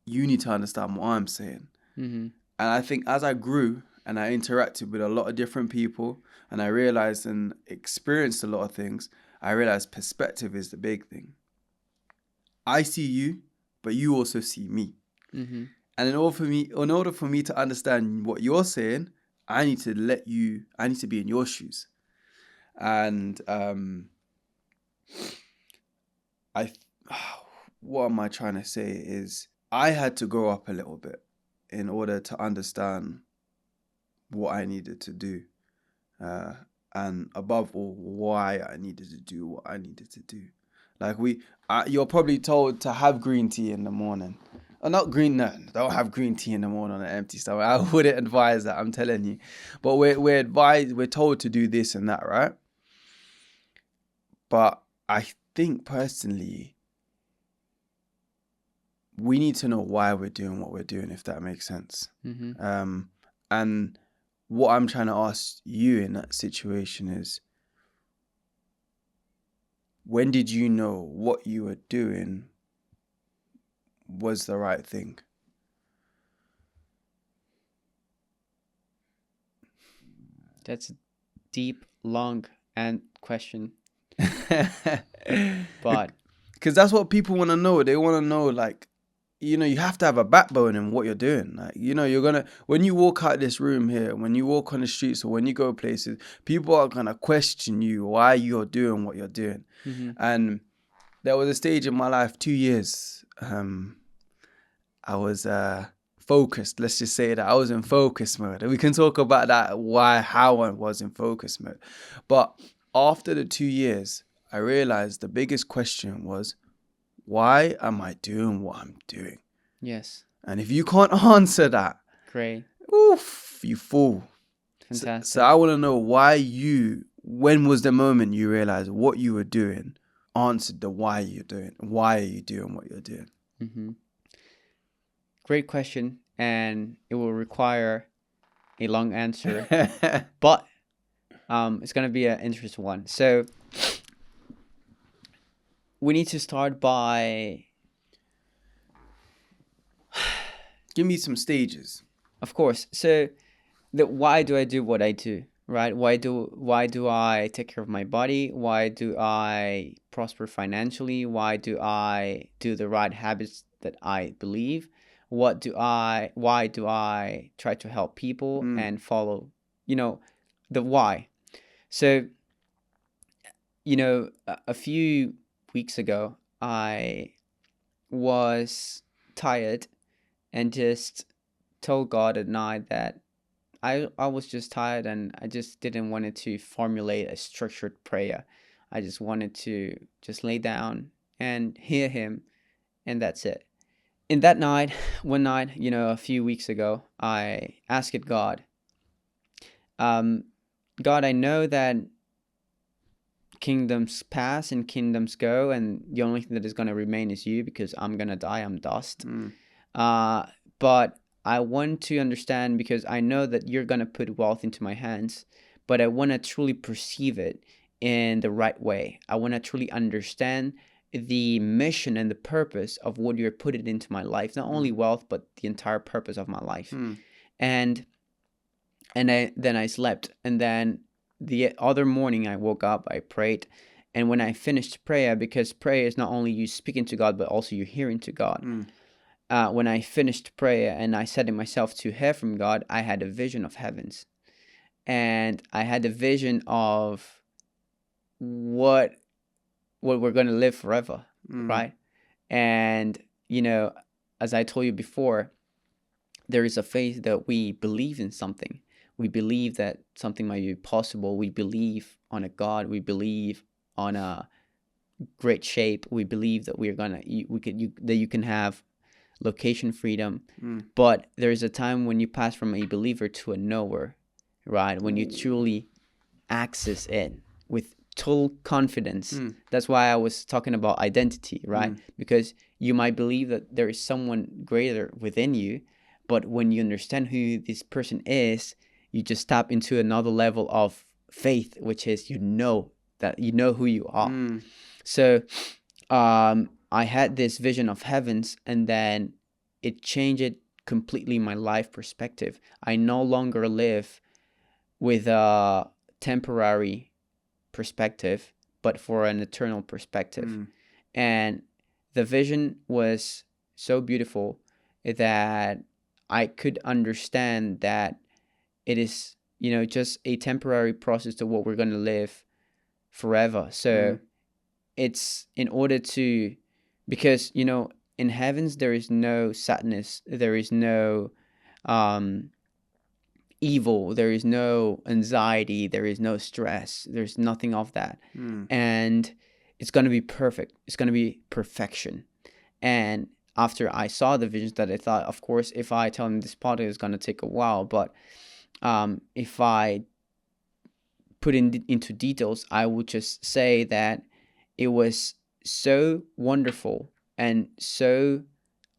you need to understand what I'm saying. Mm-hmm. And I think as I grew and I interacted with a lot of different people and I realized and experienced a lot of things, I realized perspective is the big thing. I see you, but you also see me. Mm-hmm. And in order for me to understand what you're saying, I need to be in your shoes. And what am I trying to say is I had to grow up a little bit in order to understand what I needed to do. And above all, why I needed to do what I needed to do. Like, you're probably told to have green tea in the morning. No, don't have green tea in the morning on an empty stomach. I wouldn't advise that, I'm telling you. But we're told to do this and that, right? But I think personally, we need to know why we're doing what we're doing, if that makes sense. Mm-hmm. And what I'm trying to ask you in that situation is, when did you know what you were doing was the right thing? That's a deep, long question. But because that's what people want to know. They want to know, like, you have to have a backbone in what you're doing. Like, when you walk out this room here, when you walk on the streets or when you go places, people are going to question you why you're doing what you're doing. mm-hmm. And there was a stage in my life, 2 years, I was focused. Let's just say that I was in focus mode. And we can talk about that, how I was in focus mode. But after the 2 years, I realized the biggest question was, why am I doing what I'm doing? Yes. And if you can't answer that, Great. oof, you fool. Fantastic. So I want to know when was the moment you realized what you were doing answered the why you're doing. Why are you doing what you're doing? Mm-hmm. Great question, and it will require a long answer, but it's gonna be an interesting one. So we need to start by give me some stages. Of course. So why do I do what I do, right? Why do I take care of my body? Why do I prosper financially? Why do I do the right habits that I believe? Why do I try to help people and follow, the why? So, a few weeks ago, I was tired and just told God at night that I was just tired and I just didn't want to formulate a structured prayer. I just wanted to just lay down and hear him, and that's it. In that night, one night, a few weeks ago, I asked God, God, I know that kingdoms pass and kingdoms go, and the only thing that is going to remain is you, because I'm going to die, I'm dust. But I want to understand, because I know that you're going to put wealth into my hands, but I want to truly perceive it in the right way. I want to truly understand the mission and the purpose of what you're putting into my life, not only wealth, but the entire purpose of my life. And then I slept, and then the other morning I woke up, I prayed, And when I finished prayer, because prayer is not only you speaking to God, but also you hearing to God. When I finished prayer and I set myself to hear from God, I had a vision of heavens. And I had a vision of what we're going to live forever, right? And, as I told you before, there is a faith that we believe in something. We believe that something might be possible. We believe on a God. We believe on a great shape. We believe that that you can have location freedom. But there is a time when you pass from a believer to a knower, right? When you truly access it with total confidence. That's why I was talking about identity, right? Because you might believe that there is someone greater within you, but when you understand who this person is, you just tap into another level of faith, which is that you know who you are. So I had this vision of heavens, and then it changed completely my life perspective. I no longer live with a temporary perspective, but for an eternal perspective. And the vision was so beautiful that I could understand that it is, just a temporary process to what we're going to live forever. So it's in order to, because, in heavens, there is no sadness, there is no evil, there is no anxiety, there is no stress, there's nothing of that. And it's going to be perfect. It's going to be perfection. And after I saw the visions, that I thought, of course, if I tell him this podcast is going to take a while, but if I put into details, I would just say that it was so wonderful and so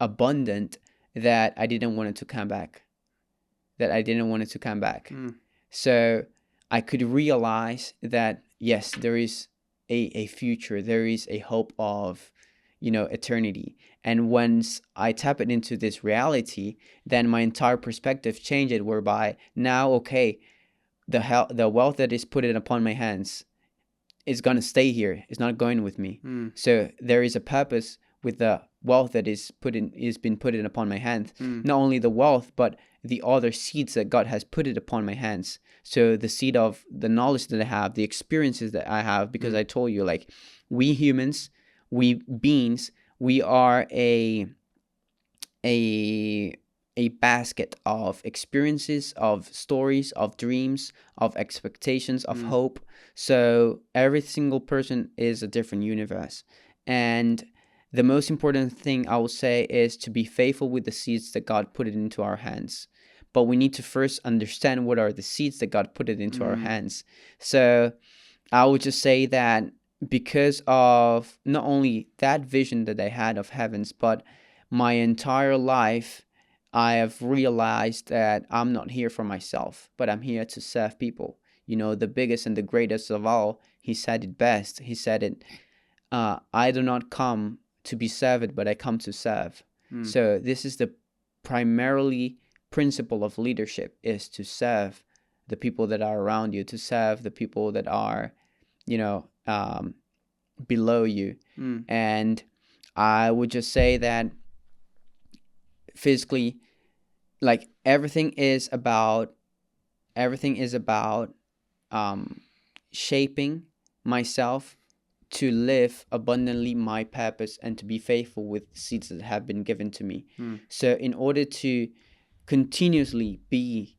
abundant that I didn't want it to come back. So I could realize that, yes, there is a future, there is a hope of, eternity. And once I tap it into this reality, then my entire perspective changed, whereby now, okay, the wealth that is put upon my hands is going to stay here. It's not going with me. So there is a purpose with the wealth that is been put in upon my hands. Not only the wealth, but the other seeds that God has put it upon my hands. So the seed of the knowledge that I have, the experiences that I have, because I told you, like, we humans, we beings, we are a basket of experiences, of stories, of dreams, of expectations, of hope. So every single person is a different universe. And the most important thing I will say is to be faithful with the seeds that God put it into our hands. But we need to first understand what are the seeds that God put it into our hands. So I would just say that because of not only that vision that I had of heavens, but my entire life, I have realized that I'm not here for myself, but I'm here to serve people. The biggest and the greatest of all, he said it best. He said it, I do not come to be served, but I come to serve. So this is the primarily principle of leadership, is to serve the people that are around you, to serve the people that are, below you. And I would just say that physically, like, everything is about shaping myself to live abundantly my purpose and to be faithful with seeds that have been given to me. So in order to continuously be,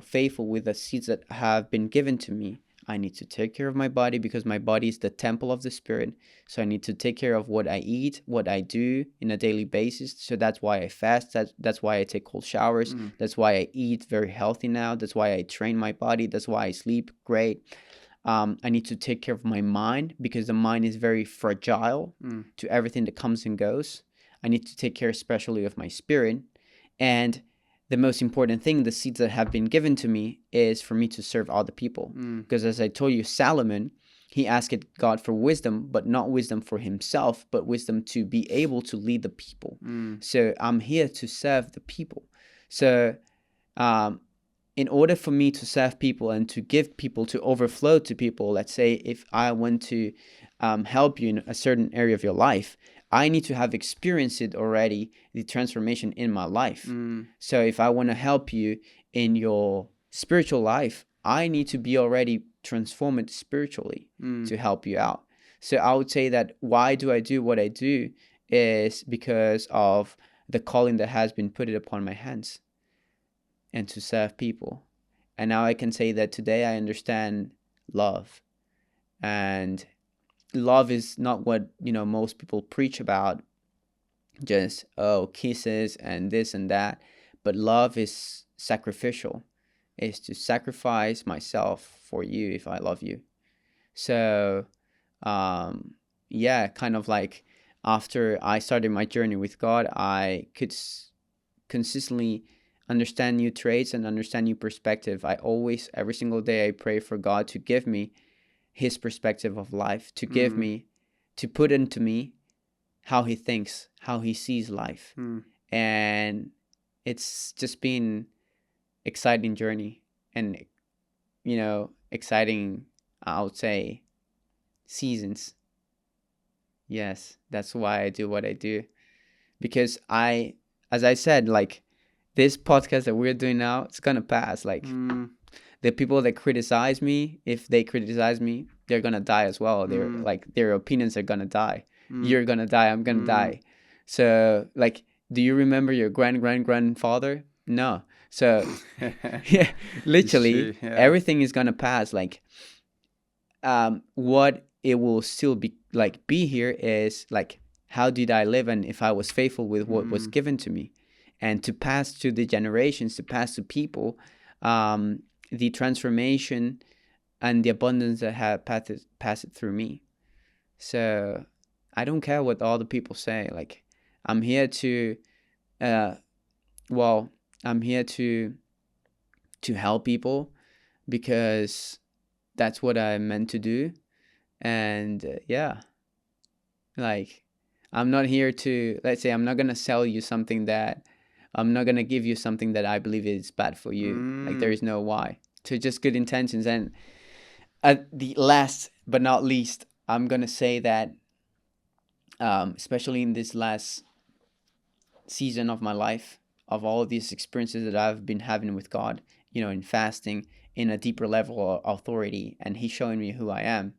faithful with the seeds that have been given to me, I need to take care of my body, because my body is the temple of the Spirit. So I need to take care of what I eat, what I do in a daily basis. So that's why I fast. That's why I take cold showers. That's why I eat very healthy now. That's why I train my body. That's why I sleep great. I need to take care of my mind, because the mind is very fragile to everything that comes and goes. I need to take care especially of my spirit. And the most important thing, the seeds that have been given to me, is for me to serve other people. Because as I told you, Solomon, he asked God for wisdom, but not wisdom for himself, but wisdom to be able to lead the people. So I'm here to serve the people. So in order for me to serve people and to give people, to overflow to people, let's say if I want to help you in a certain area of your life, I need to have experienced it already, the transformation in my life. So if I want to help you in your spiritual life, I need to be already transformed spiritually to help you out. So I would say that why do I do what I do is because of the calling that has been put upon my hands and to serve people. And now I can say that today I understand love. And love is not what, most people preach about, just, kisses and this and that. But love is sacrificial. It's to sacrifice myself for you if I love you. So, kind of like after I started my journey with God, I could consistently understand new traits and understand new perspective. I always, every single day, I pray for God to give me his perspective of life, to give me, to put into me how he thinks, how he sees life. And it's just been exciting journey and, exciting, I would say, seasons. Yes, that's why I do what I do. Because as I said, like, this podcast that we're doing now, it's gonna pass. Like, the people that criticize me, if they criticize me, they're gonna die as well. They're like, their opinions are gonna die. You're gonna die. I'm gonna die. So, like, do you remember your grandfather? No. So, yeah, literally, everything is gonna pass. Like, what it will still be here is like, how did I live, and if I was faithful with what was given to me, and to pass to the generations, to pass to people, the transformation and the abundance that have passed through me. So I don't care what all the people say. Like, I'm here to, I'm here to help people, because that's what I'm meant to do. And like, I'm not here to, let's say, I'm not gonna sell you something that, I'm not gonna give you something that I believe is bad for you. Like, there is no why. So just good intentions. And at the last but not least, I'm gonna say that, especially in this last season of my life, of all of these experiences that I've been having with God, in fasting, in a deeper level of authority, and He's showing me who I am.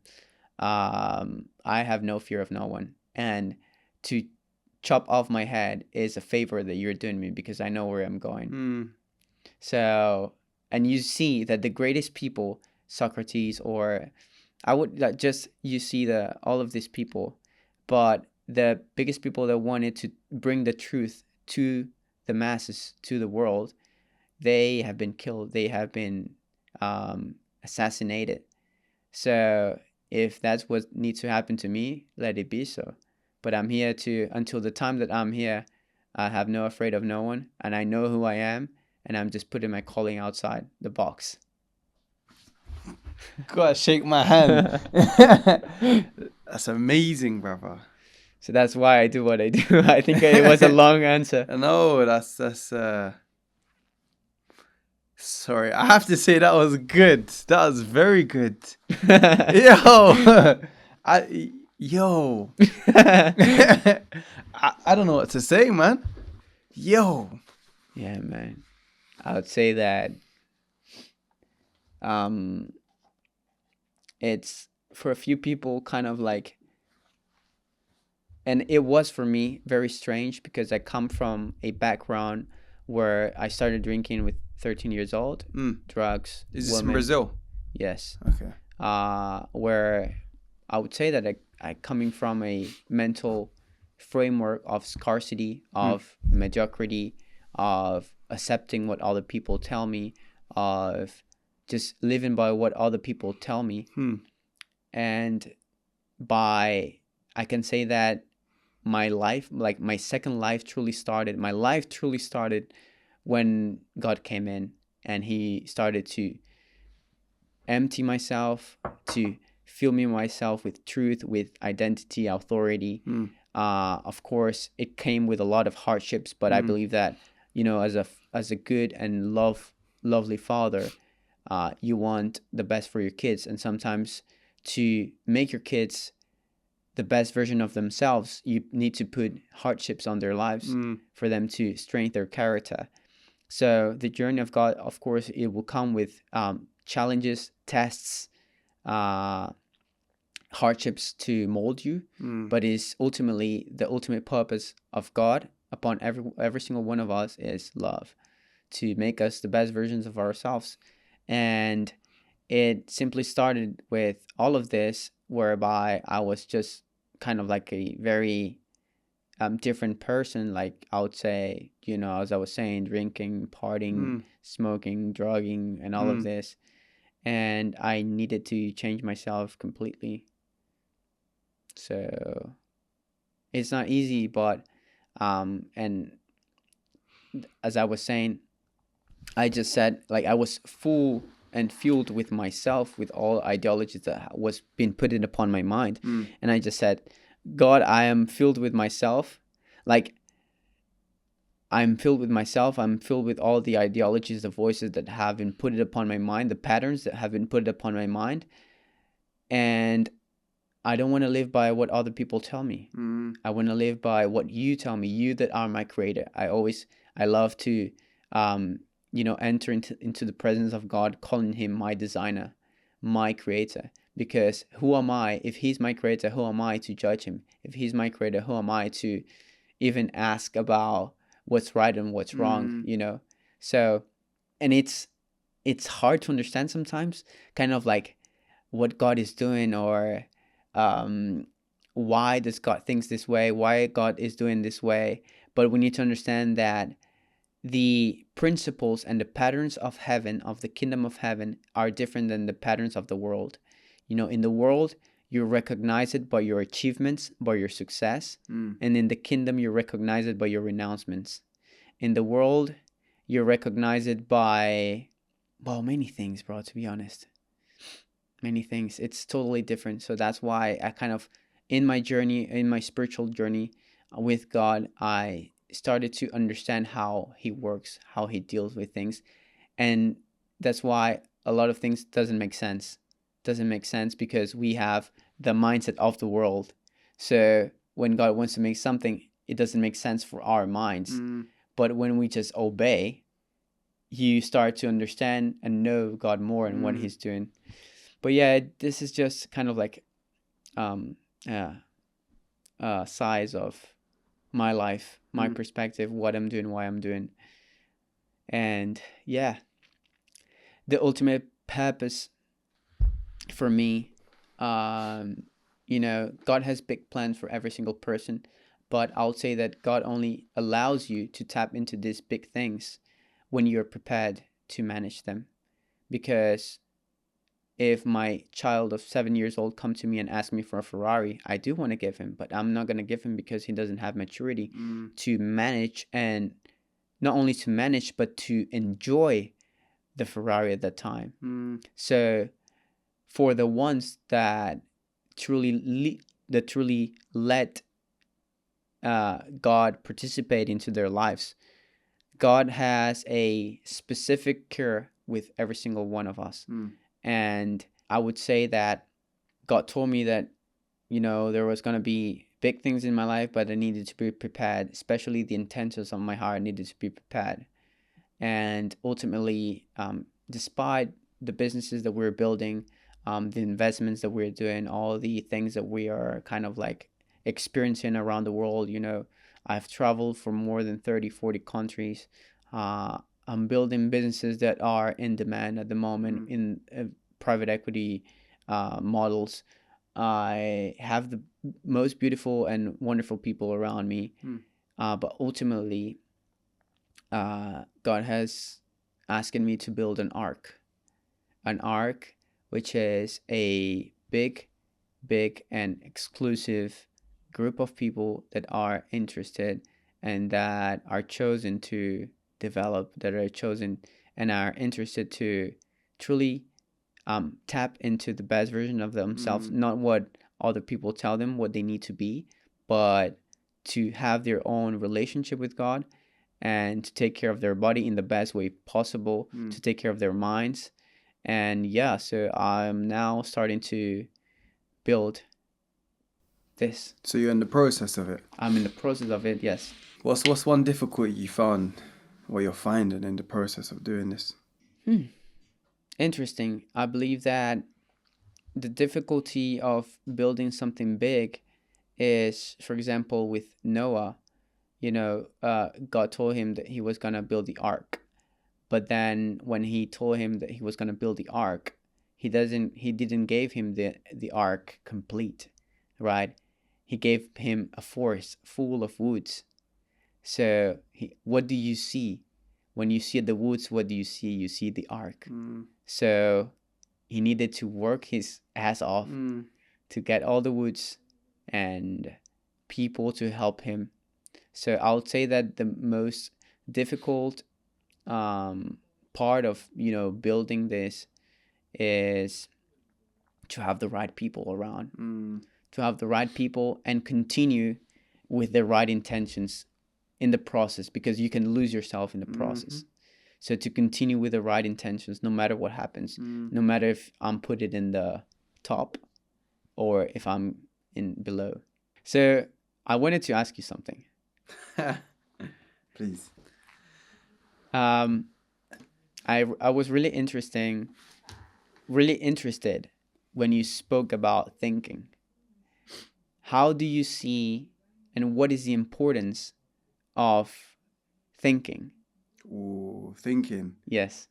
I have no fear of no one, and to chop off my head is a favor that you're doing me, because I know where I'm going. So, and you see that the greatest people, Socrates, or I would just, you see all of these people, but the biggest people that wanted to bring the truth to the masses, to the world, they have been killed. They have been assassinated. So if that's what needs to happen to me, let it be so. But I'm here until the time that I'm here, I have no afraid of no one, and I know who I am, and I'm just putting my calling outside the box. Gotta shake my hand. That's amazing, brother. So that's why I do what I do. I think it was a long answer. No, that's sorry, I have to say that was good. That was very good. Yo. I don't know what to say, man. Yo. Yeah, man. I would say that it's for a few people kind of like, and it was for me very strange, because I come from a background where I started drinking with 13 years old. Drugs. Is this in Brazil? Yes. Okay. Where I would say that I coming from a mental framework of scarcity, of mediocrity, of accepting what other people tell me, of just living by what other people tell me. And I can say that my life, like my second life, truly started. My life truly started when God came in, and He started to empty myself, to fill me myself with truth, with identity, authority. Of course, it came with a lot of hardships, but I believe that, as a good and lovely father, you want the best for your kids, and sometimes to make your kids the best version of themselves, you need to put hardships on their lives for them to strengthen their character. So the journey of God, of course, it will come with challenges, tests, uh, hardships to mold you, but is ultimately the ultimate purpose of God upon every single one of us is love, to make us the best versions of ourselves. And it simply started with all of this, whereby I was just kind of like a very different person. Like I would say, as I was saying, drinking, partying, smoking, drugging, and all of this. And I needed to change myself completely. So it's not easy, but and as I was saying, I just said, like, I was full and fueled with myself, with all ideologies that was being put in upon my mind. And I just said, God, I am filled with myself. Like, I'm filled with myself. I'm filled with all the ideologies, the voices that have been put upon my mind, the patterns that have been put upon my mind. And I don't want to live by what other people tell me. I want to live by what you tell me, you that are my creator. I love to, enter into the presence of God, calling him my designer, my creator. Because who am I? If he's my creator, who am I to judge him? If he's my creator, who am I to even ask about what's right and what's wrong, So, and it's hard to understand sometimes, kind of like what God is doing, or why does God thinks this way, why God is doing this way. But we need to understand that the principles and the patterns of heaven, of the kingdom of heaven, are different than the patterns of the world. In the world, you recognize it by your achievements, by your success. And in the kingdom, you recognize it by your renouncements. In the world, you recognize it by, well, many things, bro, to be honest. Many things. It's totally different. So that's why I kind of, in my journey, in my spiritual journey with God, I started to understand how he works, how he deals with things. And that's why a lot of things doesn't make sense. Doesn't make sense because we have the mindset of the world. So when God wants to make something, it doesn't make sense for our minds. But when we just obey, you start to understand and know God more and what he's doing. But yeah, this is just kind of like size of my life, my perspective, what I'm doing, why I'm doing. And yeah, the ultimate purpose for me, God has big plans for every single person, but I'll say that God only allows you to tap into these big things when you're prepared to manage them. Because if my child of 7 years old come to me and ask me for a Ferrari, I do want to give him, but I'm not going to give him because he doesn't have maturity to manage, and not only to manage, but to enjoy the Ferrari at that time. So for the ones that truly let God participate into their lives, God has a specific cure with every single one of us. And I would say that God told me that, there was going to be big things in my life, but I needed to be prepared, especially the intentions of my heart needed to be prepared. And ultimately, despite the businesses that we're building, the investments that we're doing, all the things that we are kind of like experiencing around the world, I've traveled for more than 30, 40 countries. I'm building businesses that are in demand at the moment in private equity models. I have the most beautiful and wonderful people around me. But ultimately, God has asked me to build an ark, which is a big and exclusive group of people that are interested and that are chosen to develop, that are chosen and are interested to truly tap into the best version of themselves, not what other people tell them what they need to be, but to have their own relationship with God and to take care of their body in the best way possible, to take care of their minds. And yeah, so I'm now starting to build this. So you're in the process of it. I'm in the process of it, yes. What's one difficulty you found or you're finding in the process of doing this? Interesting. I believe that the difficulty of building something big is, for example, with Noah, God told him that he was going to build the ark. But then when he told him that he was going to build the ark, he didn't give him the ark complete, right? He gave him a forest full of woods. So what do you see? When you see the woods, what do you see? You see the ark. So he needed to work his ass off to get all the woods and people to help him. So I would say that the most difficult part of building this is to have the right people around, to have the right people and continue with the right intentions in the process, because you can lose yourself in the process. So to continue with the right intentions, no matter what happens, no matter if I'm put it in the top or if I'm in below. So I wanted to ask you something. Please. I was really interested when you spoke about thinking. How do you see, and what is the importance of thinking? Ooh, thinking. Yes.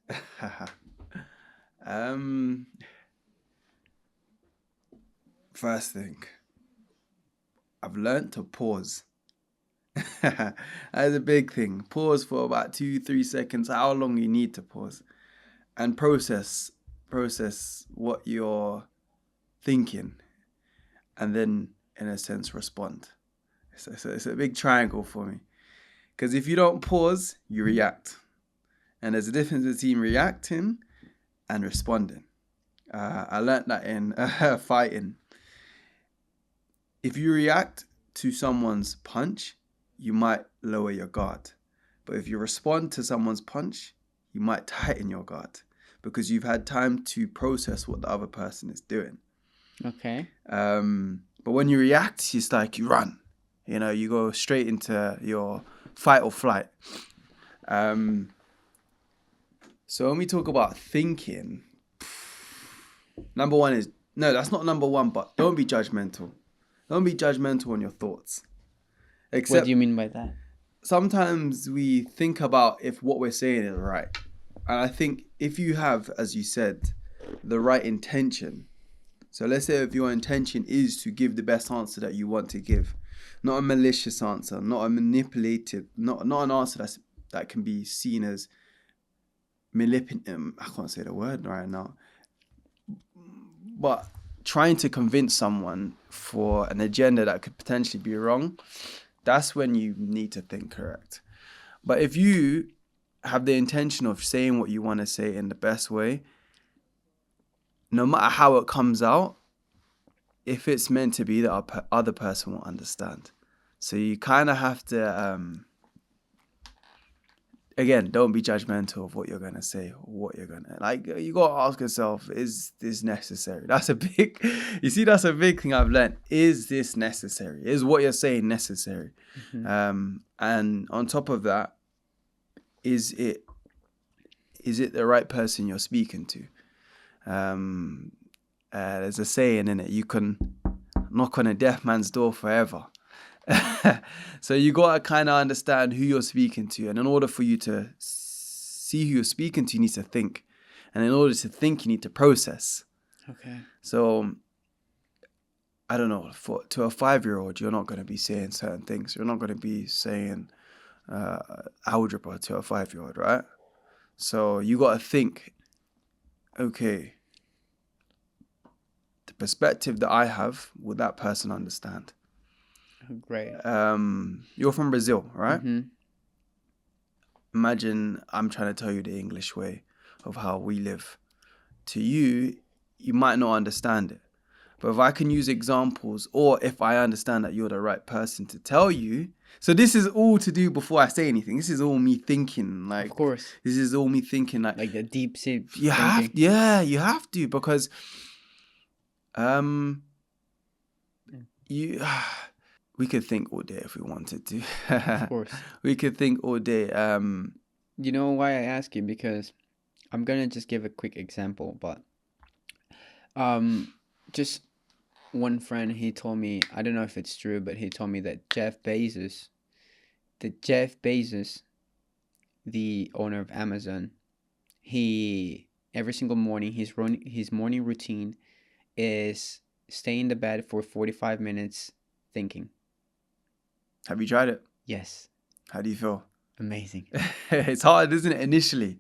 First thing, I've learned to pause. That's a big thing. Pause for about 2-3 seconds, how long you need to pause, and process what you're thinking, and then in a sense respond. It's a big triangle for me, because if you don't pause, you react, and there's a difference between reacting and responding. I learned that in fighting. If you react to someone's punch, you might lower your guard. But if you respond to someone's punch, you might tighten your guard, because you've had time to process what the other person is doing. Okay. But when you react, it's like you run. You go straight into your fight or flight. So when we talk about thinking, number one is, no, that's not number one, but don't be judgmental. Don't be judgmental on your thoughts. What do you mean by that? Sometimes we think about if what we're saying is right. And I think if you have, as you said, the right intention. So let's say if your intention is to give the best answer that you want to give, not a malicious answer, not a manipulative, not an answer that can be seen as manipulative. I can't say the word right now. But trying to convince someone for an agenda that could potentially be wrong, that's when you need to think correct. But if you have the intention of saying what you want to say in the best way, no matter how it comes out, if it's meant to be, the other person will understand. So you kind of have to, again, don't be judgmental of what you're going to say or what you're going to, you got to ask yourself, is this necessary? That's a big thing I've learned. Is this necessary? Is what you're saying necessary? Mm-hmm. And on top of that, is it the right person you're speaking to? There's a saying in it, you can knock on a deaf man's door forever. So you got to kind of understand who you're speaking to. And in order for you to see who you're speaking to, you need to think. And in order to think, you need to process. Okay. So, I don't know, to a 5-year-old, you're not going to be saying certain things. You're not going to be saying algebra to a 5-year-old, right? So you got to think, okay, the perspective that I have, will that person understand? Great. You're from Brazil, right? Mm-hmm. Imagine I'm trying to tell you the English way of how we live. To you, you might not understand it. But if I can use examples, or if I understand that you're the right person to tell you, so this is all to do before I say anything. This is all me thinking, like, Of course. this is all me thinking, like Like the deep sea you thinking. you have to, because you we could think all day if we wanted to. Of course. We could think all day. You know why I ask you? Because I'm gonna just give a quick example, but just one friend, he told me, I don't know if it's true, but he told me that Jeff Bezos, the owner of Amazon, he every single morning his morning routine is stay in the bed for 45 minutes thinking. Have you tried it? Yes. How do you feel? Amazing. It's hard, isn't it, initially?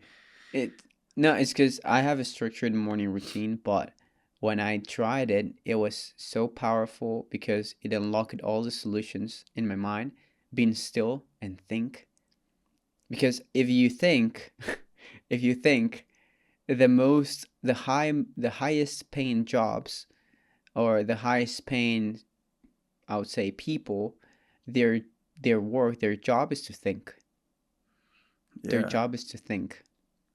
No, it's because I have a structured morning routine, but when I tried it, it was so powerful because it unlocked all the solutions in my mind. Being still and think. Because if you think, if you think, the highest paying jobs, or the highest paying, I would say, people, their their job is to think. Their Yeah. job is to think.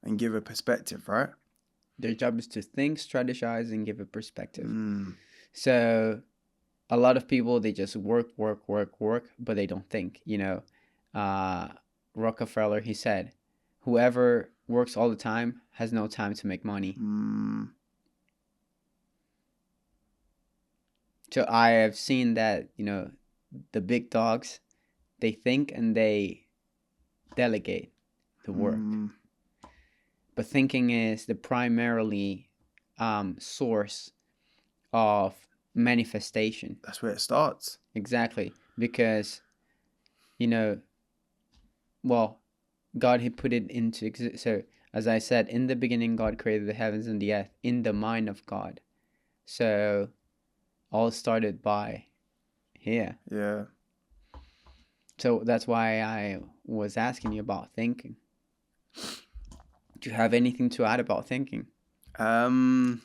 And give a perspective, right? Their job is to think, strategize, and give a perspective. Mm. So a lot of people, they just work, but they don't think. Rockefeller, he said, whoever works all the time has no time to make money. So I have seen that, the big dogs, they think and they delegate the work. But thinking is the primarily source of manifestation. That's where it starts. Exactly. Because, God, he put it into existence. So, as I said, in the beginning, God created the heavens and the earth in the mind of God. So, all started by here. Yeah. So, that's why I was asking you about thinking. Do you have anything to add about thinking? I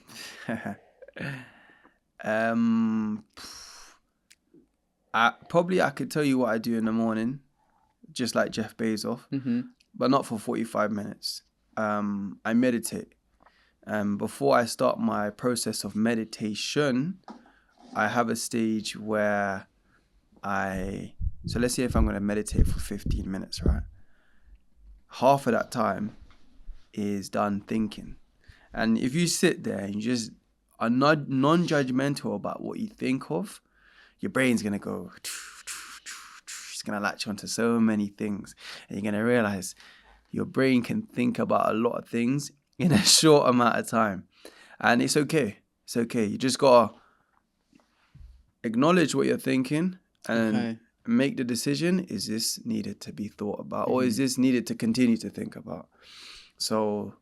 could tell you what I do in the morning, just like Jeff Bezos, but not for 45 minutes. I meditate. Before I start my process of meditation, I have a stage where so let's say if I'm going to meditate for 15 minutes, right? Half of that time is done thinking. And if you sit there and you just are not non-judgmental about what you think of, your brain's going to go, it's going to latch onto so many things. And you're going to realize your brain can think about a lot of things in a short amount of time. And it's okay. It's okay. You just got to acknowledge what you're thinking and make the decision. Is this needed to be thought about, or is this needed to continue to think about? So,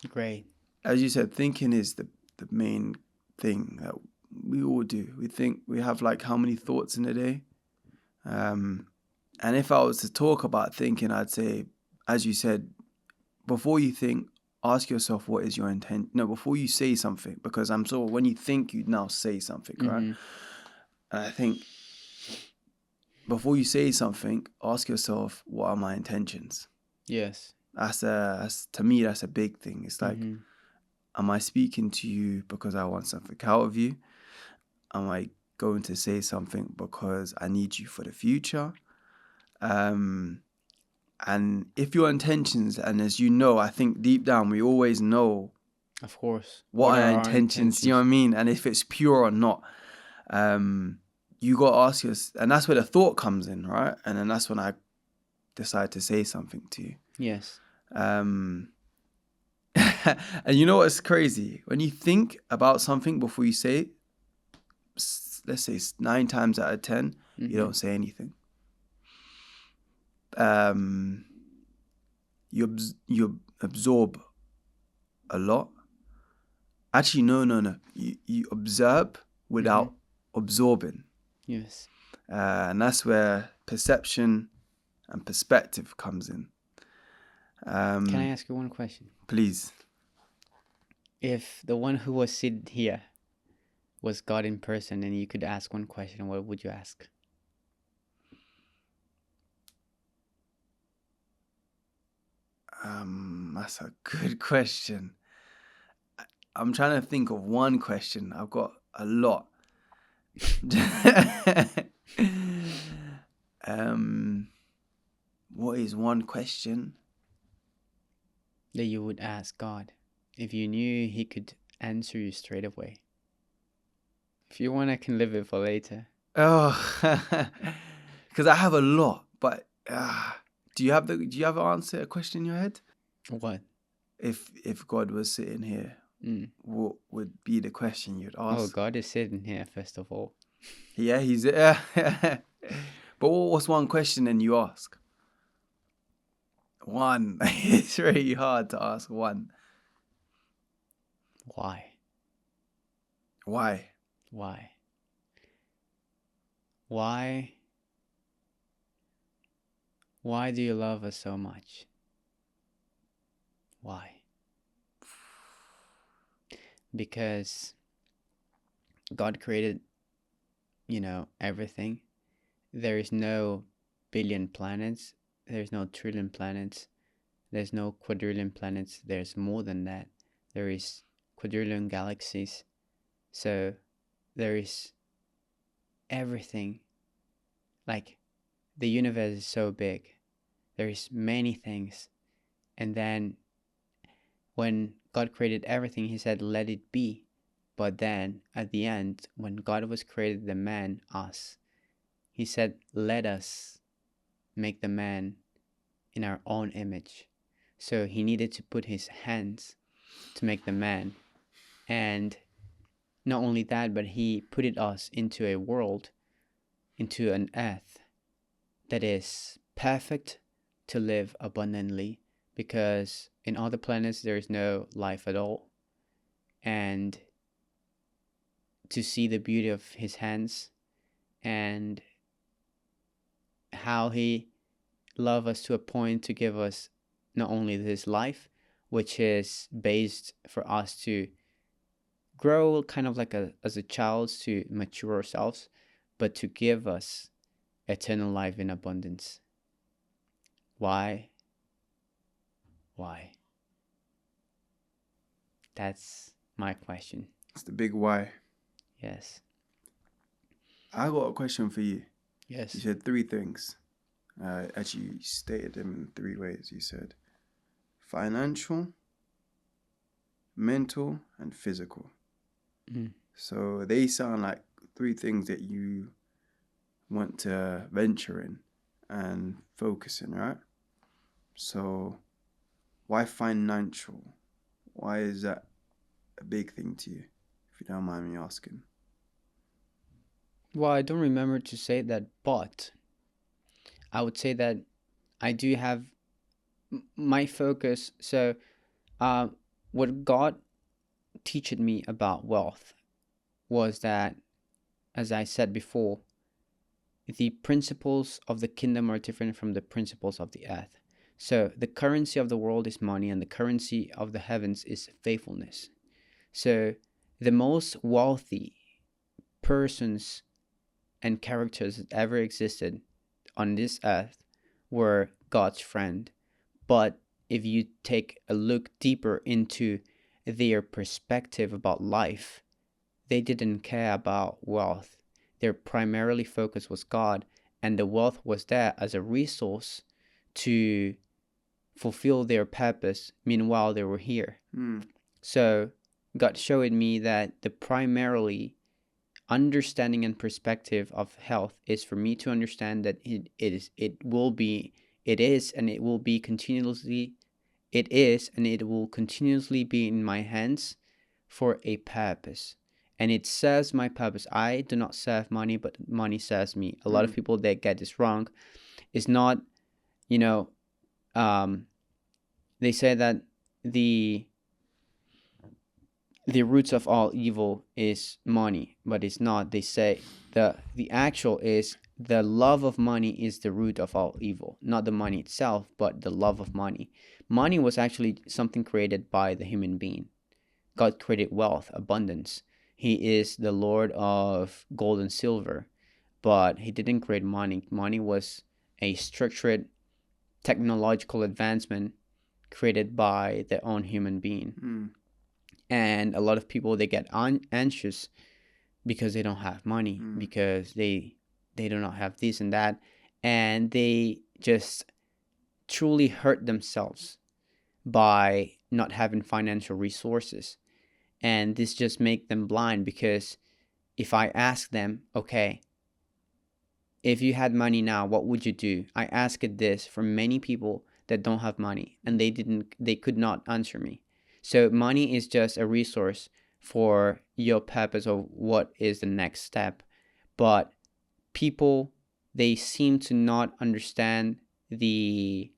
great. As you said, thinking is the main thing that we all do. We think, we have like how many thoughts in a day? And if I was to talk about thinking, I'd say, as you said, before you think, ask yourself what is your intent. No, before you say something, because I'm sure when you think, you now say something, right? And I think before you say something, ask yourself, what are my intentions? Yes. To me, that's a big thing. It's like, am I speaking to you because I want something out of you? Am I going to say something because I need you for the future? And if your intentions, and as you know, I think deep down we always know, of course, what are our intentions. You know what I mean? And if it's pure or not, you got to ask yourself, and that's where the thought comes in, right? And then that's when I decide to say something to you. Yes. And you know what's crazy? When you think about something before you say it, let's say 9 times out of 10, you don't say anything. You absorb a lot. Actually, no. You observe without absorbing. Yes. And that's where perception and perspective comes in. Can I ask you one question? Please. If the one who was sitting here was God in person and you could ask one question, what would you ask? That's a good question. I'm trying to think of one question. I've got a lot. What is one question? That you would ask God if you knew He could answer you straight away. If you want, I can leave it for later. Oh, because I have a lot. But do you have an answer, a question in your head? What? If God was sitting here, what would be the question you'd ask? Oh, God is sitting here, first of all. Yeah, he's but what's one question then you ask? One. It's really hard to ask one. Why? Why? Why? Why? Why do you love us so much? Why? Because God created, everything. There is no billion planets. There's no trillion planets. There's no quadrillion planets. There's more than that. There is quadrillion galaxies. So there is everything. Like, the universe is so big. There is many things. And then when God created everything, He said, let it be. But then at the end, when God was created the man, us, He said, let us make the man in our own image. So He needed to put His hands to make the man. And not only that, but He put us into a world, into an earth that is perfect to live abundantly, because in other planets there is no life at all. And to see the beauty of His hands and how He loved us to a point to give us not only this life, which is based for us to grow kind of like as a child, to mature ourselves, but to give us eternal life in abundance. Why? Why? That's my question. It's the big why. Yes. I got a question for you. Yes. You said three things. Actually, you stated them in three ways. You said financial, mental, and physical. So they sound like three things that you want to venture in and focus in, right? So why financial? Why is that a big thing to you, if you don't mind me asking? Well, I don't remember to say that, but I would say that I do have my focus. So what God teached me about wealth was that, as I said before, the principles of the kingdom are different from the principles of the earth. So the currency of the world is money, and the currency of the heavens is faithfulness. So the most wealthy persons and characters that ever existed on this earth were God's friend. But if you take a look deeper into their perspective about life, they didn't care about wealth. Their primarily focus was God, and the wealth was there as a resource to fulfill their purpose meanwhile they were here. So God showed me that the primarily understanding and perspective of health is for me to understand that it is and it will continuously be in my hands for a purpose, and it serves my purpose. I do not serve money, but money serves me. A lot of people that get this wrong. It's not, they say that the roots of all evil is money, but it's not. They say the actual is the love of money is the root of all evil, not the money itself, but the love of money. Money was actually something created by the human being. God created wealth, abundance. He is the Lord of gold and silver, but he didn't create money. Money was a structured technological advancement created by their own human being. Mm. And a lot of people, they get anxious because they don't have money, because they do not have this and that, and they just truly hurt themselves by not having financial resources. And this just make them blind, because if I ask them, okay, if you had money now, what would you do? I asked this from many people that don't have money, and they could not answer me. So money is just a resource for your purpose of what is the next step. But people, they seem to not understand the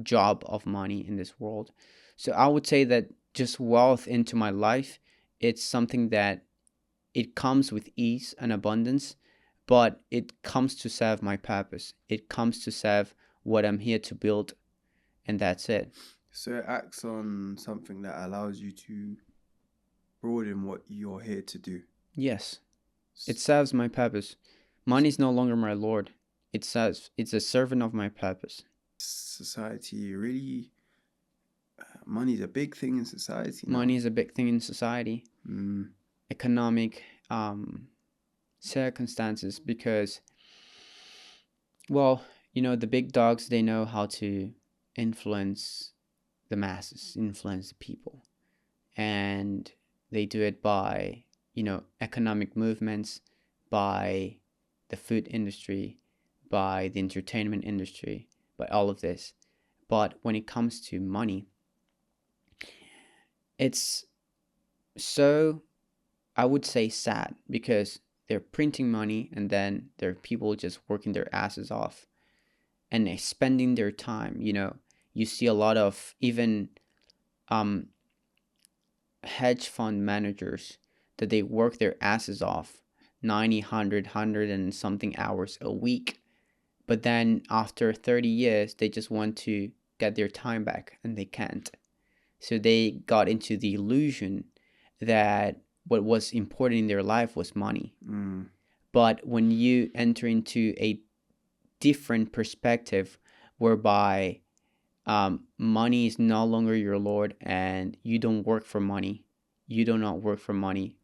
job of money in this world. So I would say that just wealth into my life, it's something that it comes with ease and abundance, but it comes to serve my purpose. It comes to serve what I'm here to build, and that's it. So it acts on something that allows you to broaden what you're here to do. Yes, it serves my purpose. Money is no longer my Lord. It's a servant of my purpose. Society really, money is a big thing in society now. Money is a big thing in society. Economic circumstances, because, well, the big dogs, they know how to influence the masses, influence the people, and they do it by economic movements, by the food industry, by the entertainment industry, by all of this. But when it comes to money, it's so, I would say, sad, because they're printing money, and then there are people just working their asses off and they're spending their time. You see a lot of even hedge fund managers that they work their asses off 90, 100 and something hours a week, but then after 30 years they just want to get their time back, and they can't. So they got into the illusion that what was important in their life was money. But when you enter into a different perspective, whereby money is no longer your Lord, and you don't work for money, you do not work for money,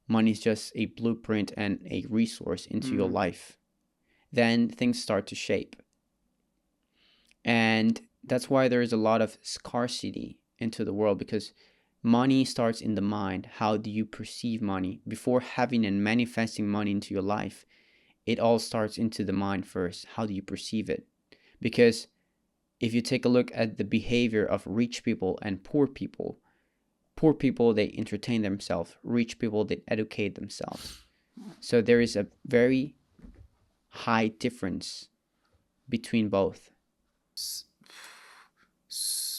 money is just a blueprint and a resource into your life, then things start to shape. And that's why there is a lot of scarcity into the world, because money starts in the mind. How do you perceive money? Before having and manifesting money into your life, it all starts into the mind first. How do you perceive it? Because if you take a look at the behavior of rich people and poor people, they entertain themselves. Rich people, they educate themselves. So there is a very high difference between both.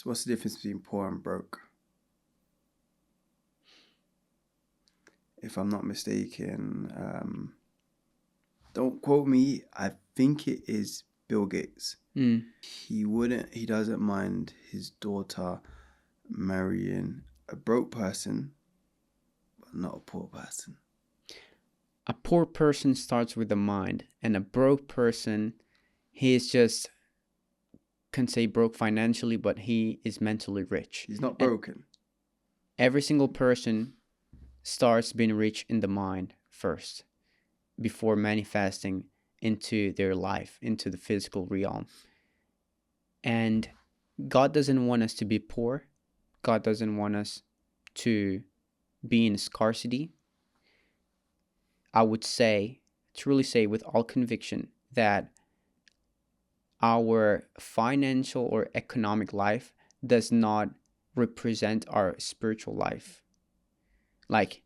What's the difference between poor and broke? If I'm not mistaken, don't quote me, I think it is Bill Gates. He doesn't mind his daughter marrying a broke person, but not a poor person. A poor person starts with the mind, and a broke person, he is just, can say broke financially, but he is mentally rich. He's not broken. And every single person starts being rich in the mind first, before manifesting into their life, into the physical realm. And God doesn't want us to be poor. God doesn't want us to be in scarcity. I would say, truly say with all conviction, that our financial or economic life does not represent our spiritual life. Like,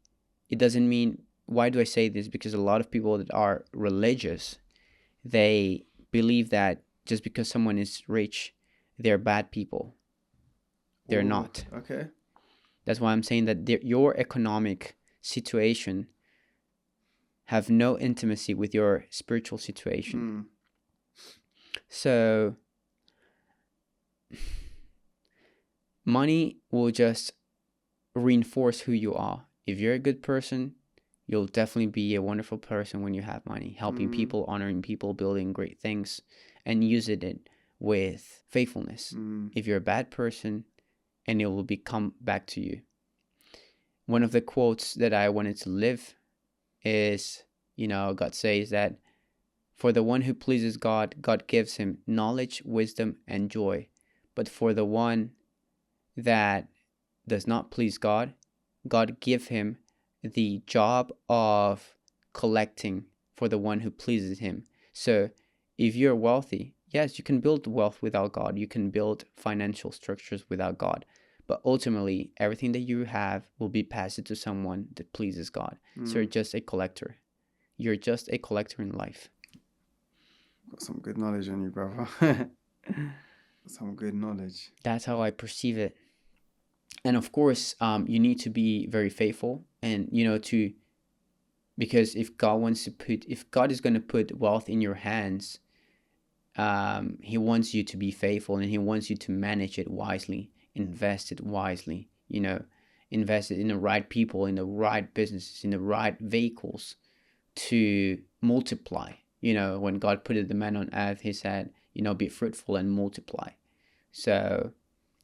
it doesn't mean, why do I say this? Because a lot of people that are religious, they believe that just because someone is rich, they're bad people. They're not. Okay. That's why I'm saying that your economic situation have no intimacy with your spiritual situation. So money will just reinforce who you are. If you're a good person, You'll definitely be a wonderful person when you have money, helping people, honoring people, building great things, and using it with faithfulness. If you're a bad person, and it will come back to you. One of the quotes that I wanted to live is, God says that for the one who pleases God, God gives him knowledge, wisdom, and joy. But for the one that does not please God, God give him the job of collecting for the one who pleases him. So if you're wealthy, yes, you can build wealth without God. You can build financial structures without God. But ultimately, everything that you have will be passed to someone that pleases God. So you're just a collector. You're just a collector in life. Got some good knowledge on you, brother. Some good knowledge. That's how I perceive it. And of course, you need to be very faithful, and because if God is going to put wealth in your hands, he wants you to be faithful, and he wants you to manage it wisely, invest it wisely, invest it in the right people, in the right businesses, in the right vehicles to multiply. When God put the man on earth, he said, be fruitful and multiply. So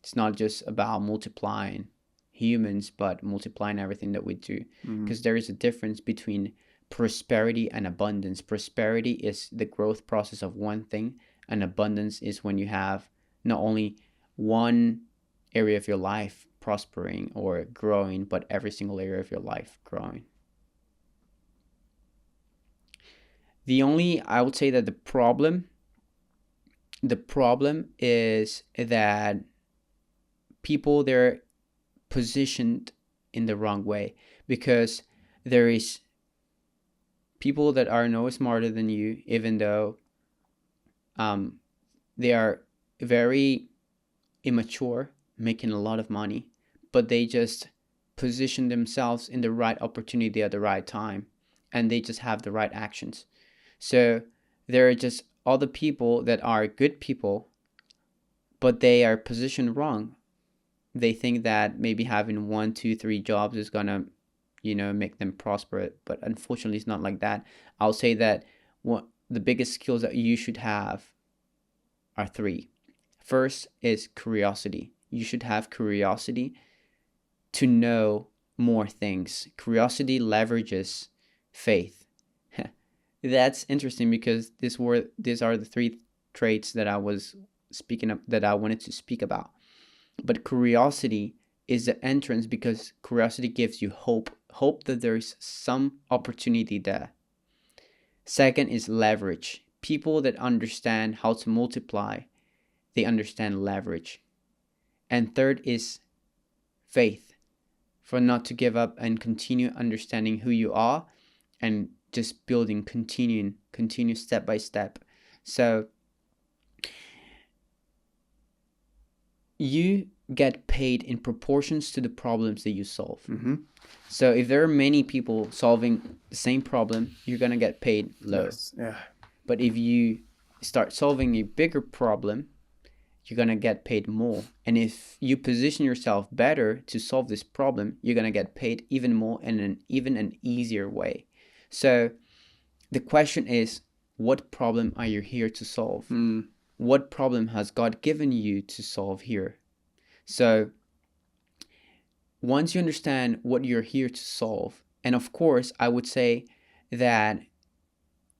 it's not just about multiplying humans, but multiplying everything that we do. Because there is a difference between prosperity and abundance. Prosperity is the growth process of one thing, and abundance is when you have not only one area of your life prospering or growing, but every single area of your life growing. I would say that the problem is that people, they're positioned in the wrong way, because there is people that are no smarter than you, even though they are very immature, making a lot of money, but they just position themselves in the right opportunity at the right time, and they just have the right actions. So there are just other people that are good people, but they are positioned wrong. They think that maybe having 1, 2, 3 jobs is gonna, make them prosper. But unfortunately, it's not like that. I'll say that the biggest skills that you should have are 3. First is curiosity. You should have curiosity to know more things. Curiosity leverages faith. That's interesting, because these are the 3 traits that I was speaking of, that I wanted to speak about. But curiosity is the entrance, because curiosity gives you hope that there's some opportunity there. Second is leverage. People that understand how to multiply, they understand leverage. And third is faith, for not to give up and continue understanding who you are, and just building, continue step by step. So you get paid in proportions to the problems that you solve. So if there are many people solving the same problem, you're going to get paid low. Yes. Yeah. But if you start solving a bigger problem, you're going to get paid more. And if you position yourself better to solve this problem, you're going to get paid even more in an easier way. So the question is, what problem are you here to solve? What problem has God given you to solve here? So once you understand what you're here to solve, and of course, I would say that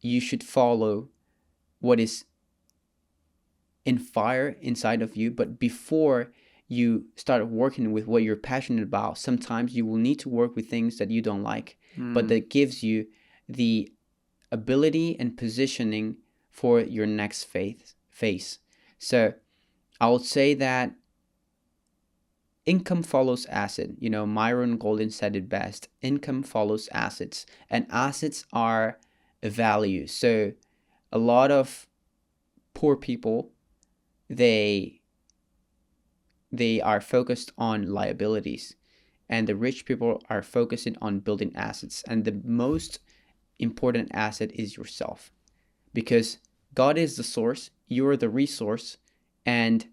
you should follow what is in fire inside of you. But before you start working with what you're passionate about, sometimes you will need to work with things that you don't like, but that gives you the ability and positioning for your next phase. So I would say that income follows asset. Myron Golden said it best. Income follows assets, and assets are a value. So a lot of poor people, they are focused on liabilities, and the rich people are focusing on building assets. And the most important asset is yourself, because God is the source, you're the resource, and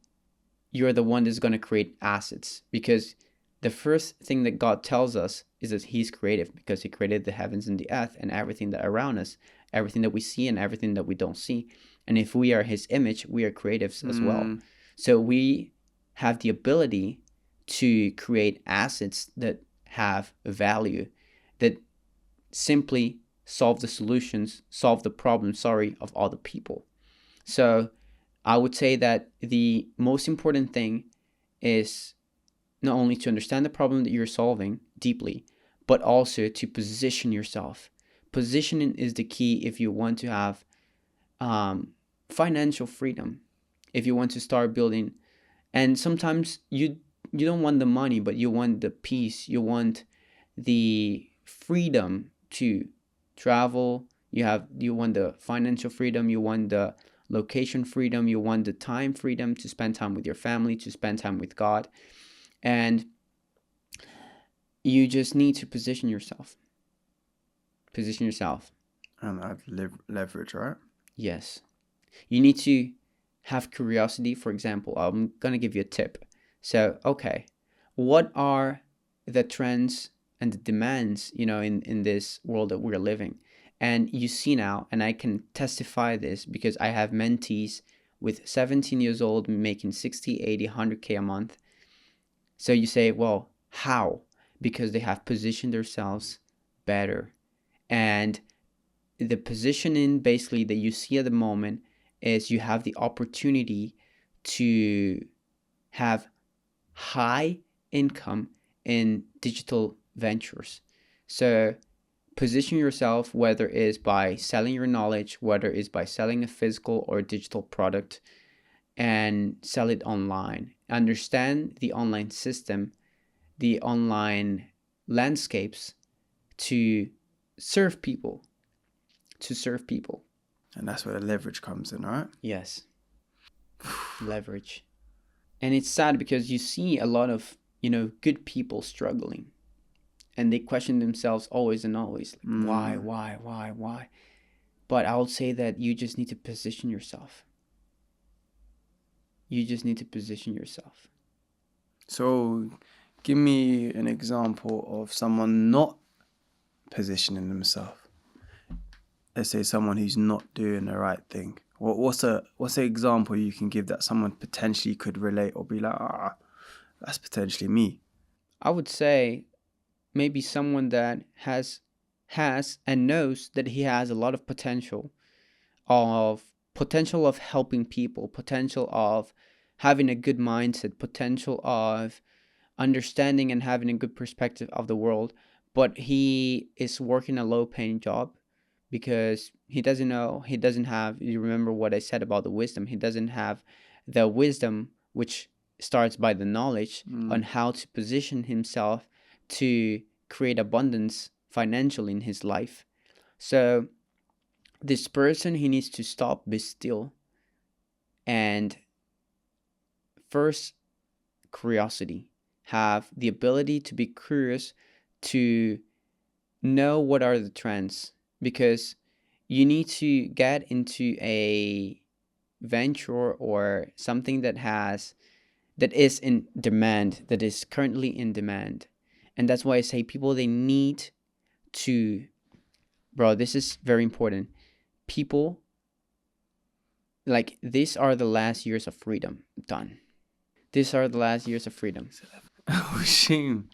you're the one that's going to create assets, because the first thing that God tells us is that He's creative, because He created the heavens and the earth and everything that around us, everything that we see and everything that we don't see. And if we are His image, we are creatives as well. So we have the ability to create assets that have value, that simply solve the problems, of other people. So I would say that the most important thing is not only to understand the problem that you're solving deeply, but also to position yourself. Positioning is the key if you want to have financial freedom, if you want to start building. And sometimes you don't want the money, but you want the peace, you want the freedom to travel, you want the financial freedom, you want the location freedom, you want the time freedom to spend time with your family, to spend time with God. And you just need to position yourself. And add leverage, right? Yes. You need to have curiosity. For example, I'm going to give you a tip. So, okay, what are the trends and the demands, in this world that we're living? And you see now, and I can testify this because I have mentees with 17 years old making 60, 80, 100K a month. So you say, well, how? Because they have positioned themselves better. And the positioning basically that you see at the moment is you have the opportunity to have high income in digital ventures. So position yourself, whether it's by selling your knowledge, whether it's by selling a physical or digital product, and sell it online. Understand the online system, the online landscapes to serve people. And that's where the leverage comes in, right? Yes. Leverage. And it's sad because you see a lot of, good people struggling, and they question themselves always and always, like, why? But I would say that you just need to position yourself. So give me an example of someone not positioning themselves. Let's say someone who's not doing the right thing. What's an example you can give that someone potentially could relate or be like, that's potentially me? I would say maybe someone that has and knows that he has a lot of potential of helping people, potential of having a good mindset, potential of understanding and having a good perspective of the world, but he is working a low paying job because he doesn't have, you remember what I said about the wisdom, he doesn't have the wisdom which starts by the knowledge on how to position himself to create abundance financially in his life. So this person, he needs to stop, be still, and first, curiosity, have the ability to be curious, to know what are the trends, because you need to get into a venture or something that is in demand, that is currently in demand. And that's why I say people, they need to, bro, this is very important. People, like, these are the last years of freedom. Done. These are the last years of freedom. Oh, shame.